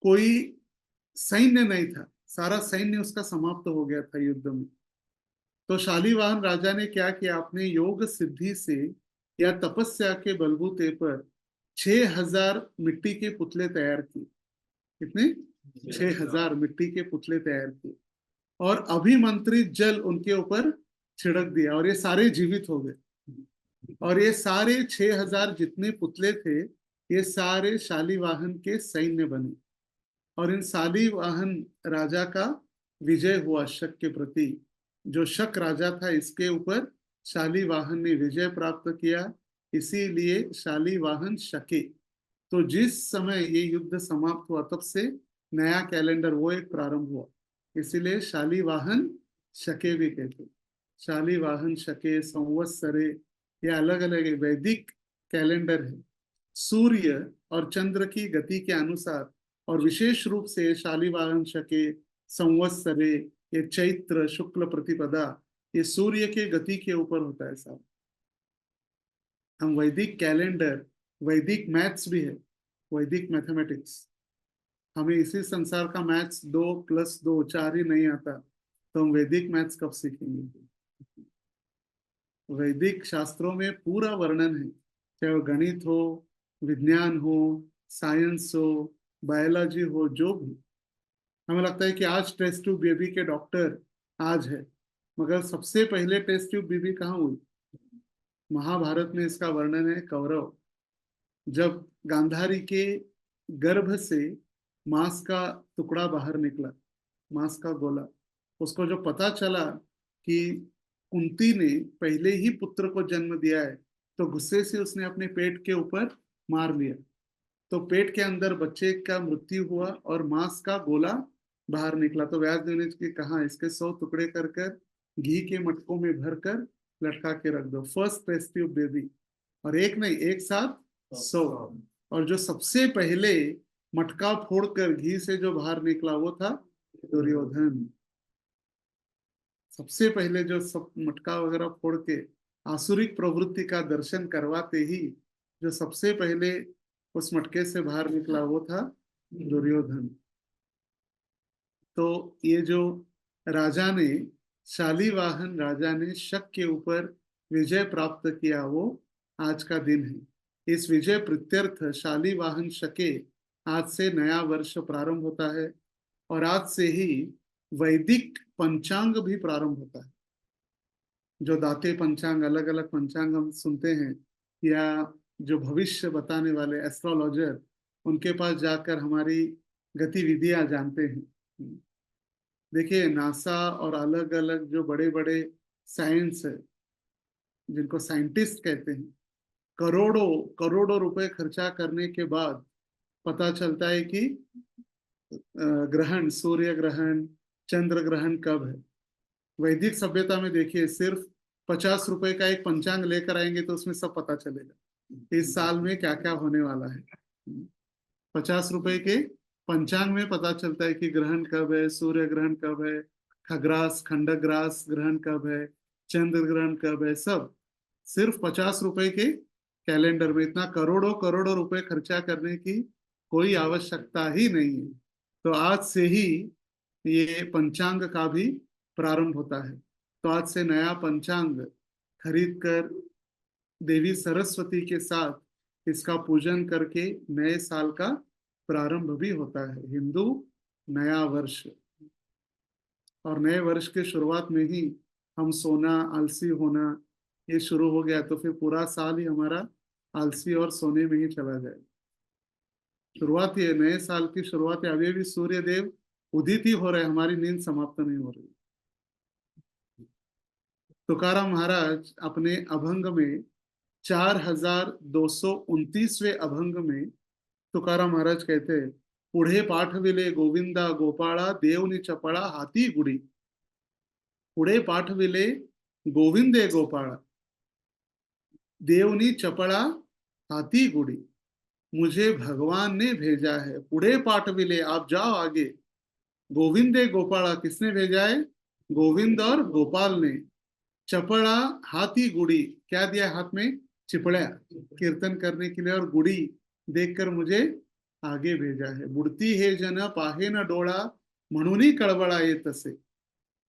कोई सैन्य नहीं था, सारा सैन्य उसका समाप्त हो गया था युद्ध में। तो शालिवाहन राजा ने क्या किया, अपने योग सिद्धि से या तपस्या के बलबूते पर 6000 मिट्टी के पुतले तैयार किए। कितने? 6000 मिट्टी के पुतले तैयार किए, और अभिमंत्रित जल उनके ऊपर छिड़क दिया, और ये सारे जीवित हो गए। और ये सारे 6000 जितने पुतले थे, ये सारे शालिवाहन के सैन्य बने, और इन शालिवाहन राजा का विजय हुआ शक के प्रति। जो शक राजा था, इसके ऊपर शालिवाहन ने विजय प्राप्त किया, इसीलिए शालिवाहन शके। तो जिस समय ये युद्ध समाप्त हुआ, तब से नया कैलेंडर वो एक प्रारंभ हुआ, इसीलिए शालिवाहन शके भी कहते। शालिवाहन शके, संवत्सरे, ये अलग अलग वैदिक कैलेंडर है। सूर्य और चंद्र की गति के अनुसार, और विशेष रूप से शालिवाहन शके, संवत्सरे, ये चैत्र शुक्ल प्रतिपदा, ये सूर्य के गति के ऊपर होता है साहब। हम वैदिक कैलेंडर, वैदिक मैथ्स भी है, वैदिक मैथमेटिक्स। हमें इसी संसार का मैथ्स 2 + 2 4 ही नहीं आता, तो हम वैदिक मैथ्स कब सीखेंगे? वैदिक शास्त्रों में पूरा वर्णन है, चाहे वो गणित हो, विज्ञान हो, साइंस हो, बायोलॉजी हो, जो भी। हमें लगता है कि आज टेस्ट ट्यूब बेबी के डॉक्टर आज है, मगर सबसे पहले टेस्ट ट्यूब बेबी कहाँ हुई? महाभारत में इसका वर्णन है। कौरव, जब गांधारी के गर्भ से मांस का टुकड़ा बाहर निकला, मांस का गोला, उसको जो पता चला कि कुंती ने पहले ही पुत्र को जन्म दिया है, तो गुस्से से उसने अपने पेट के ऊपर मार लिया। तो पेट के अंदर बच्चे का मृत्यु हुआ और मांस का गोला बाहर निकला। तो व्यासदेव ने कहा, इसके 100 टुकड़े कर कर घी के मटकों में भरकर लटका के रख दो, फर्स्ट टेस्ट ट्यूब बेबी। और एक नहीं, एक साथ 100। और जो सबसे पहले मटका फोड़कर घी से जो बाहर निकला, वो था दुर्योधन। सबसे पहले जो सब मटका वगैरह फोड़ के आसुरिक प्रवृत्ति का दर्शन करवाते ही जो सबसे पहले उस मटके से बाहर निकला, वो था दुर्योधन। तो ये जो राजा ने, शालिवाहन राजा ने शक के ऊपर विजय प्राप्त किया, वो आज का दिन है। इस विजय प्रत्यर्थ शालिवाहन शके आज से नया वर्ष प्रारंभ होता है और आज से ही वैदिक पंचांग भी प्रारंभ होता है। जो दाते पंचांग, अलग अलग पंचांग हम सुनते हैं, या जो भविष्य बताने वाले एस्ट्रोलॉजर, उनके पास जाकर हमारी गतिविधियां जानते हैं। देखिए, नासा और अलग अलग जो बड़े बड़े साइंस है, जिनको साइंटिस्ट कहते हैं, करोड़ों करोड़ों रुपए खर्चा करने के बाद पता चलता है कि ग्रहण, सूर्य ग्रहण, चंद्र ग्रहण कब है। वैदिक सभ्यता में देखिए, सिर्फ 50 रुपए का एक पंचांग लेकर आएंगे तो उसमें सब पता चलेगा इस साल में क्या क्या होने वाला है। 50 रुपए के पंचांग में पता चलता है कि ग्रहण कब है, सूर्य ग्रहण कब है, खग्रास खंडग्रास ग्रहण कब है, चंद्र ग्रहण कब है, सब सिर्फ 50 रुपए के कैलेंडर में। इतना करोड़ों करोड़ों रुपए खर्चा करने की कोई आवश्यकता ही नहीं है। तो आज से ही ये पंचांग का भी प्रारंभ होता है। तो आज से नया पंचांग खरीद कर देवी सरस्वती के साथ इसका पूजन करके नए साल का प्रारंभ भी होता है, हिंदू नया वर्ष। और नए वर्ष के शुरुआत में ही हम सोना, आलसी होना ये शुरू हो गया तो फिर पूरा साल ही हमारा आलसी और सोने में ही चला जाए। शुरुआत ही है, नए साल की शुरुआत है, अभी भी सूर्य देव उदित ही हो रहे, हमारी नींद समाप्त नहीं हो रही। तुकाराम महाराज अपने अभंग में 4229वें अभंग में तुकाराम महाराज कहते हैं, पुढे पाठविले गोविंदा गोपाळा देवनी चपळा हाथी गुडी। पुढे पाठविले गोविंदे गोपाळा देवनी चपड़ा हाथी गुड़ी। मुझे भगवान ने भेजा है। पुढे पाठविले, आप जाओ आगे। गोविंदे गोपाला, किसने भेजा है? गोविंद और गोपाल ने। चपड़ा हाथी गुड़ी, क्या दिया हाथ में? चिपड़ा, कीर्तन करने के लिए, और गुड़ी देखकर मुझे आगे भेजा है। बुड़ती है जन पाहे न डोळा, म्हणून कळवळा ये तसे।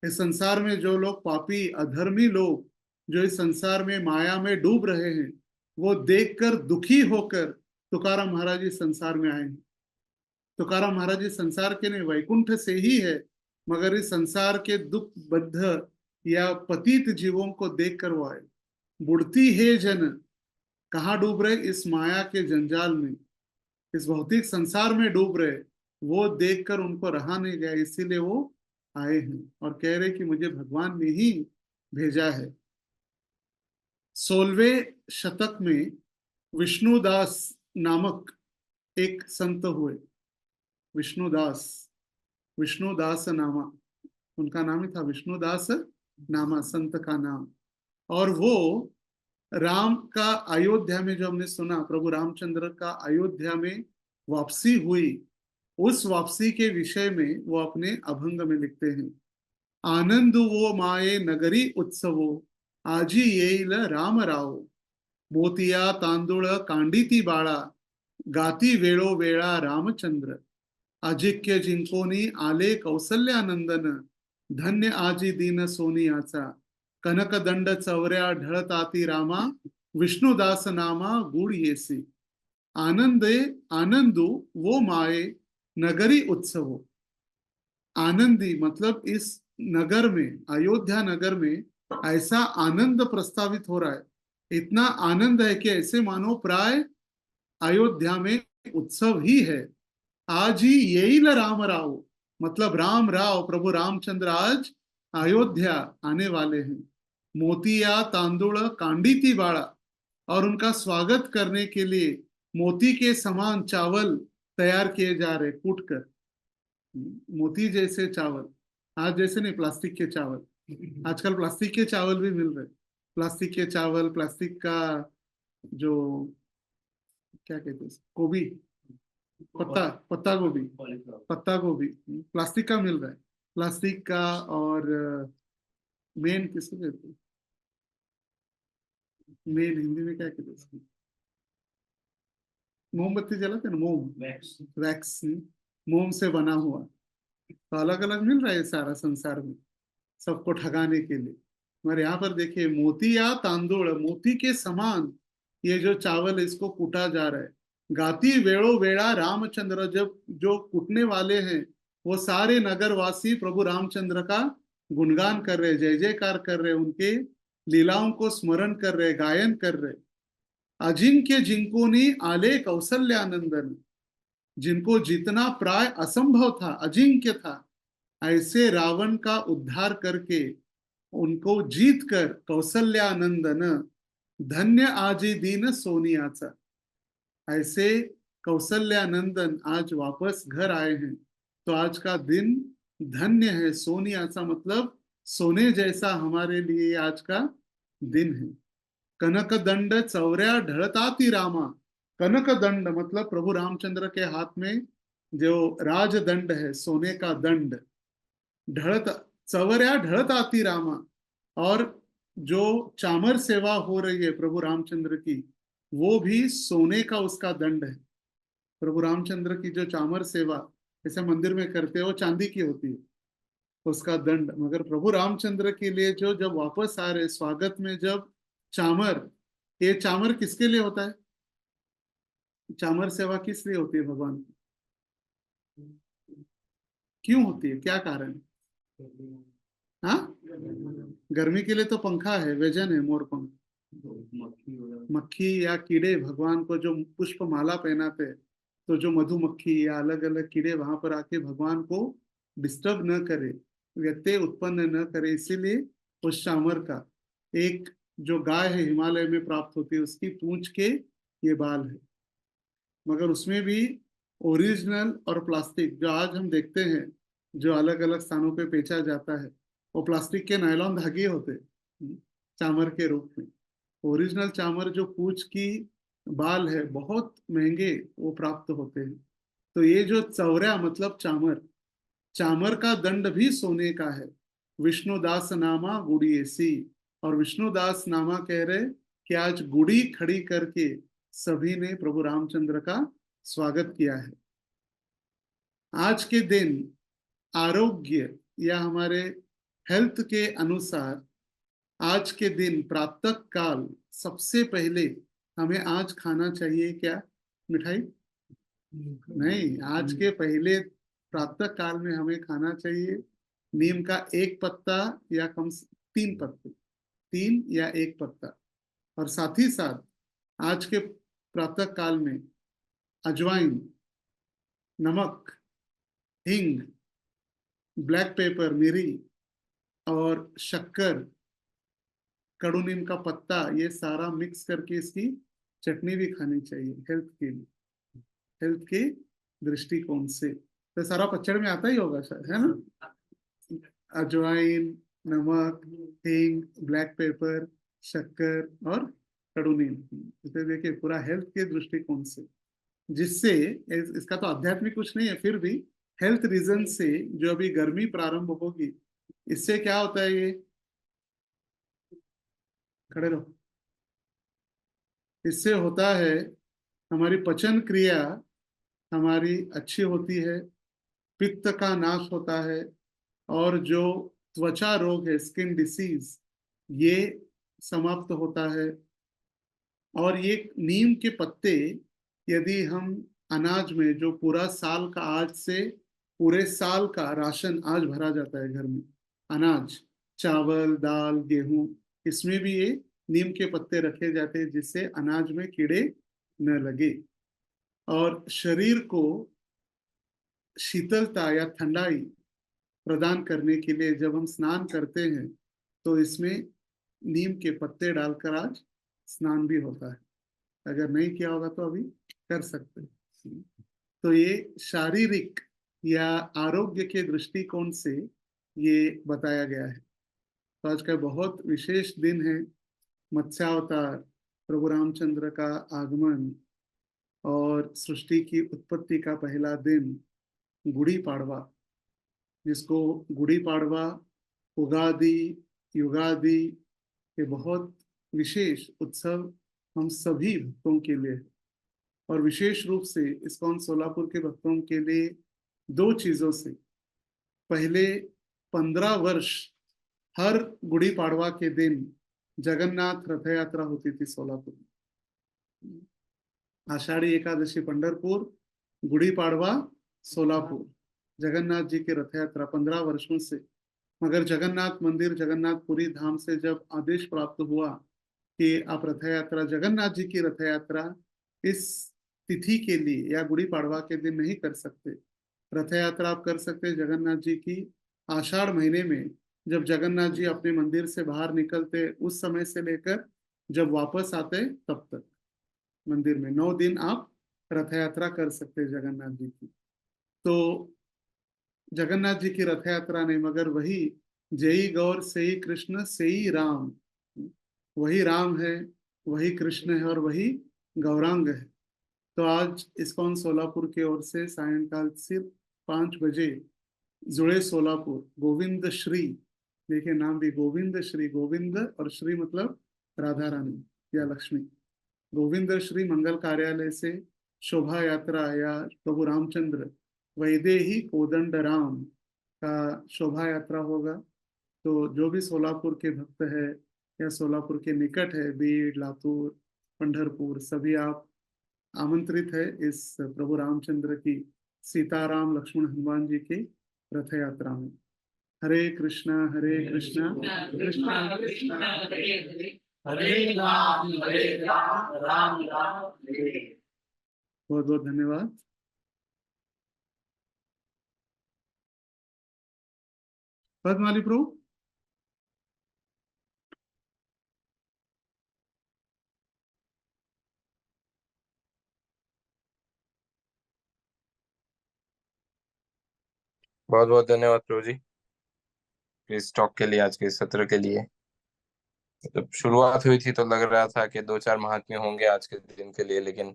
इस संसार में जो लोग पापी अधर्मी लोग जो इस संसार में माया में डूब रहे हैं, वो देखकर दुखी होकर तुकाराम महाराज इस संसार में आए हैं। तुकाराम महाराज इस संसार के नहीं, वैकुंठ से ही है, मगर इस संसार के दुख बद्ध या पतित जीवों को देखकर वो आए। बुढ़ती है जन, कहाँ डूब रहे? इस माया के जंजाल में, इस भौतिक संसार में डूब रहे। वो देखकर उनको रहा नहीं गया, इसीलिए वो आए हैं और कह रहे कि मुझे भगवान ने ही भेजा है। 16वें शतक में विष्णुदास नामक एक संत हुए। विष्णुदास, विष्णुदास नामा, उनका नाम ही था विष्णुदास नामा, संत का नाम। और वो राम का अयोध्या में, जो हमने सुना प्रभु रामचंद्र का अयोध्या में वापसी हुई, उस वापसी के विषय में वो अपने अभंग में लिखते हैं, आनंद वो माये नगरी उत्सवो, आजी येईल राम राव। मोतिया तांदूळ कांडिती बाळा, गाती वेळो वेळा रामचंद्र। अजिक्य जिंकोनी आले कौसल्यानंदन, धन्य आजी दीन सोनियाचा। कनकदंड चवऱ्या ढळताती रामा, विष्णुदास नामा गुड येसी। आनंदे आनंदू वो माये नगरी उत्सवो। आनंदी मतलब इस नगर में, अयोध्या नगर में ऐसा आनंद प्रस्तावित हो रहा है, इतना आनंद है कि ऐसे मानो प्राय अयोध्या में उत्सव ही है। आज ही येईल राम राव, मतलब राम राव प्रभु रामचंद्र आज अयोध्या आने वाले हैं। मोतिया तांदूळ कांडिती बाळा, और उनका स्वागत करने के लिए मोती के समान चावल तैयार किए जा रहे, कूट कर। मोती जैसे चावल, आज जैसे नहीं प्लास्टिक के चावल, आजकल प्लास्टिक के चावल भी मिल रहे। प्लास्टिक के चावल, प्लास्टिक का जो क्या कहते हैं, गोभी, पत्ता पत्ता गोभी, पत्ता गोभी प्लास्टिक का मिल रहा है, प्लास्टिक का। और मेन किसको कहते हैं, मेन हिंदी में क्या कहते हैं, मोमबत्ती जलाते हैं ना, मोम, वैक्स, मोम से बना हुआ। तो अलग अलग मिल रहा है सारा संसार में सबको ठगाने के लिए। मगर यहाँ पर देखिए, मोती या तांदूल, मोती के समान ये जो चावल है, इसको कूटा जा रहा है। गाती वेळो वेळा रामचंद्र, जब जो कूटने वाले हैं वो सारे नगरवासी प्रभु रामचंद्र का गुणगान कर रहे, जय जयकार कर रहे, उनके लीलाओं को स्मरण कर रहे, गायन कर रहे। अजिंक्य जिंकोनी आले कौशल्यानंदन, जिनको जितना प्राय असंभव था, अजिंक्य था, ऐसे रावण का उद्धार करके उनको जीत कर कौशल्यानंदन, धन्य आजी दीन सोनियाचा, ऐसे कौशल्यानंदन आज वापस घर आए हैं, तो आज का दिन धन्य है। सोनियाचा मतलब सोने जैसा हमारे लिए आज का दिन है। कनक दंड चौर्या ढळताती रामा, कनक दंड मतलब प्रभु रामचंद्र के हाथ में जो राजदंड है, सोने का दंड, ढळत चौर्या ढळताती रामा, और जो चामर सेवा हो रही है प्रभु रामचंद्र की, वो भी सोने का उसका दंड है। प्रभु रामचंद्र की जो चामर सेवा जैसे मंदिर में करते हैं वो चांदी की होती है, उसका दंड, मगर प्रभु रामचंद्र के लिए जो जब वापस आ रहे स्वागत में, जब चामर, ये चामर किसके लिए होता है? चामर सेवा किस लिए होती है भगवान की? क्यों होती है, क्या कारण है? हाँ, गर्मी के लिए तो पंखा है, व्यजन है, मोर पंख। मक्खी या कीड़े भगवान को जो पुष्प माला पहनाते हैं, तो जो मधुमक्खी या अलग अलग कीड़े वहां पर आके भगवान को डिस्टर्ब न करे, व्यत्यय उत्पन्न न करे, इसीलिए उस चामर का, एक जो गाय है हिमालय में प्राप्त होती है उसकी पूंछ के ये बाल है, मगर उसमें भी ओरिजिनल और प्लास्टिक जो आज हम देखते हैं जो अलग अलग स्थानों पे बेचा जाता है, वो प्लास्टिक के नायलॉन धागे होते हैं चामर के रूप में। ओरिजिनल चामर जो पूंछ की बाल है बहुत महंगे वो प्राप्त होते हैं। तो ये जो चौर्या मतलब चामर, चामर का दंड भी सोने का है। विष्णुदास नामा गुड़ी ऐसी, और विष्णुदास नामा कह रहे कि आज गुड़ी खड़ी करके सभी ने प्रभु रामचंद्र का स्वागत किया है। आज के दिन आरोग्य या हमारे हेल्थ के अनुसार आज के दिन प्रातः काल सबसे पहले हमें आज खाना चाहिए क्या? मिठाई नहीं, आज के पहले प्रातः काल में हमें खाना चाहिए नीम का एक पत्ता या तीन पत्ते, तीन या एक पत्ता, और साथ ही साथ आज के प्रातः काल में अजवाइन, नमक, हिंग, ब्लैक पेपर, मिरी और शक्कर, कड़ू नीम का पत्ता, ये सारा मिक्स करके इसकी चटनी भी खानी चाहिए हेल्थ के लिए, हेल्थ के दृष्टिकोण से। तो सारा पचड़ में आता ही होगा शायद, है ना? अजवाइन, नमक, हींग, ब्लैक पेपर, शक्कर और कड़ू नीम, इसे देखिए पूरा हेल्थ के दृष्टिकोण से, जिससे इसका तो आध्यात्मिक कुछ नहीं है, फिर भी हेल्थ रीजन से जो अभी गर्मी प्रारंभ होगी, इससे क्या होता है, ये खड़े रहो, इससे होता है हमारी पचन क्रिया हमारी अच्छी होती है, पित्त का नाश होता है, और जो त्वचा रोग है, स्किन डिसीज, ये समाप्त होता है। और ये नीम के पत्ते यदि हम अनाज में, जो पूरा साल का, आज से पूरे साल का राशन आज भरा जाता है घर में, अनाज, चावल, दाल, गेहूं, इसमें भी ये नीम के पत्ते रखे जाते हैं जिससे अनाज में कीड़े न लगे। और शरीर को शीतलता या ठंडाई प्रदान करने के लिए जब हम स्नान करते हैं तो इसमें नीम के पत्ते डालकर आज स्नान भी होता है। अगर नहीं किया होगा तो अभी कर सकते हैं। तो ये शारीरिक या आरोग्य के दृष्टिकोण से ये बताया गया है। तो आज का बहुत विशेष दिन है, मत्स्यावतार, प्रभु रामचंद्र का आगमन और सृष्टि की उत्पत्ति का पहला दिन गुड़ी पाड़वा, जिसको गुड़ी पाड़वा, उगादि, युगादि, ये बहुत विशेष उत्सव हम सभी भक्तों के लिए, और विशेष रूप से इस्कॉन सोलापुर के भक्तों के लिए दो चीजों से। पहले 15 वर्ष हर गुड़ी पाड़वा के दिन जगन्नाथ रथ यात्रा होती थी सोलापुर में, आषाढ़ी एकादशी पंढरपुर, गुड़ी पाड़वा सोलापुर। जगन्नाथ जी की रथ यात्रा 15 वर्षों से, मगर जगन्नाथ मंदिर जगन्नाथपुरी धाम से जब आदेश प्राप्त हुआ कि आप रथ यात्रा, जगन्नाथ जी की रथ यात्रा इस तिथि के लिए या गुड़ी पाड़वा के दिन नहीं कर सकते। रथ यात्रा आप कर सकते जगन्नाथ जी की आषाढ़ महीने में, जब जगन्नाथ जी अपने मंदिर से बाहर निकलते उस समय से लेकर जब वापस आते तब तक मंदिर में 9 दिन आप रथ यात्रा कर सकते हैं जगन्नाथ जी की। तो जगन्नाथ जी की रथ यात्रा नहीं, मगर वही जय गौर से ही कृष्ण से ही राम, वही राम है, वही कृष्ण है और वही गौरांग है। तो आज इस्कॉन सोलापुर की ओर से सायंकाल सिर्फ 5 बजे जुड़े सोलापुर गोविंद श्री, देखिए नाम भी गोविंद श्री, गोविंद और श्री मतलब राधा रानी या लक्ष्मी, गोविंद श्री मंगल कार्यालय से शोभा यात्रा या प्रभु रामचंद्र वैदेही कोदंड राम का शोभा यात्रा होगा। तो जो भी सोलापुर के भक्त है या सोलापुर के निकट है, बीड़, लातूर, पंढरपुर, सभी आप आमंत्रित है इस प्रभु रामचंद्र की, सीताराम लक्ष्मण हनुमान जी की रथ यात्रा में। हरे कृष्णा कृष्णा कृष्णा कृष्णा हरे हरे, हरे राम राम राम हरे हरे। बहुत बहुत धन्यवाद। पद्माली प्रभु। बहुत बहुत धन्यवाद प्रभु जी इस टॉक के लिए, आज के इस सत्र के लिए। जब शुरुआत हुई थी तो लग रहा था कि 2-4 महात्म्य होंगे आज के दिन के लिए, लेकिन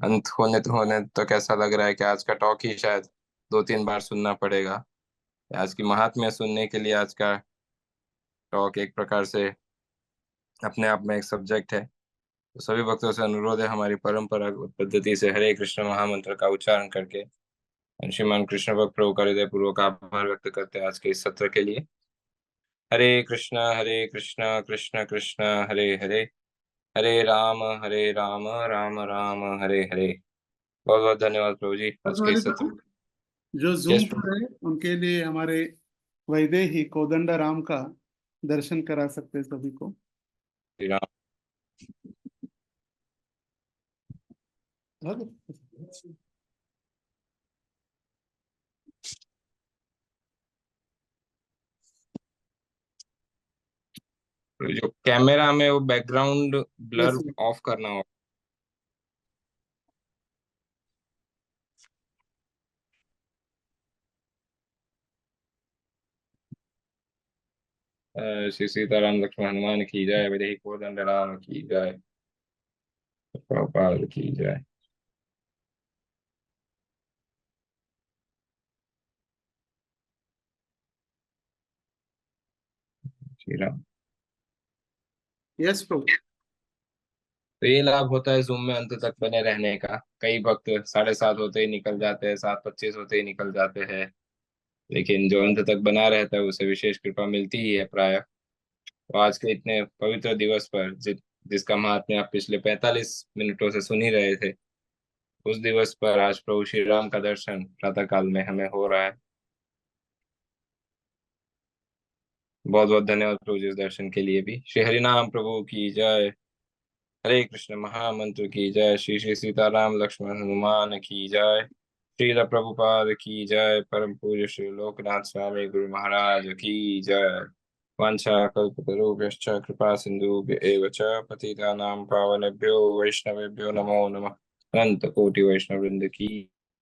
अंत होने तो कैसा लग रहा है कि आज का टॉक ही शायद 2-3 बार सुनना पड़ेगा। आज की महात्म्य सुनने के लिए आज का टॉक एक प्रकार से अपने आप में एक सब्जेक्ट है। तो सभी भक्तों से अनुरोध है, हमारी परंपरागत पद्धति से हरे कृष्ण महामंत्र का उच्चारण करके श्रीमान कृष्ण भक्त प्रभु का हृदय पूर्वक आभार व्यक्त करते हैं आज के इस सत्र के लिए। हरे कृष्णा कृष्ण कृष्ण हरे हरे, हरे राम राम राम हरे हरे। बहुत बहुत धन्यवाद प्रभु जी आज के पद्माली इस सत्र। प्रभु, जो जूम यस प्रभु। पर है उनके लिए हमारे वैदेही कोदंड राम का दर्शन करा सकते हैं सभी को। श्री राम। जो कैमरा में वो बैकग्राउंड यस। ब्लर ऑफ करना होगा। श्री सीताराम लक्ष्मण हनुमान की जय, वैदेही कोदंड राम की जय, प्रभुपाद की जय। श्री राम। यस प्रभु। तो ये लाभ होता है जूम में अंत तक बने रहने का। कई भक्त 7:30 होते ही निकल जाते हैं, 7:25 होते ही निकल जाते हैं, लेकिन जो अंत तक बना रहता है उसे विशेष कृपा मिलती ही है प्राय। तो आज के इतने पवित्र दिवस पर जिसका महात्म्य आप पिछले 45 मिनटों से सुन ही रहे थे, उस दिवस पर आज प्रभु श्री राम का दर्शन प्रातः काल में हमें हो रहा है। बहुत बहुत धन्यवाद प्रभु जी इस दर्शन के लिए भी। श्री हरिनाम प्रभु की जय, हरे कृष्ण महामंत्र की जय, श्री श्री सीताराम लक्ष्मण हनुमान की जय, श्रील प्रभुपाद की जय, परम पूज्य श्री लोकनाथ स्वामी गुरु महाराज की जय। वाञ्छा कल्पतरुभ्यश्च कृपा सिन्धुभ्य एव च पतितानां पावनेभ्यो वैष्णवेभ्यो नमो नमः। अनंत कोटि वैष्णव वृंद की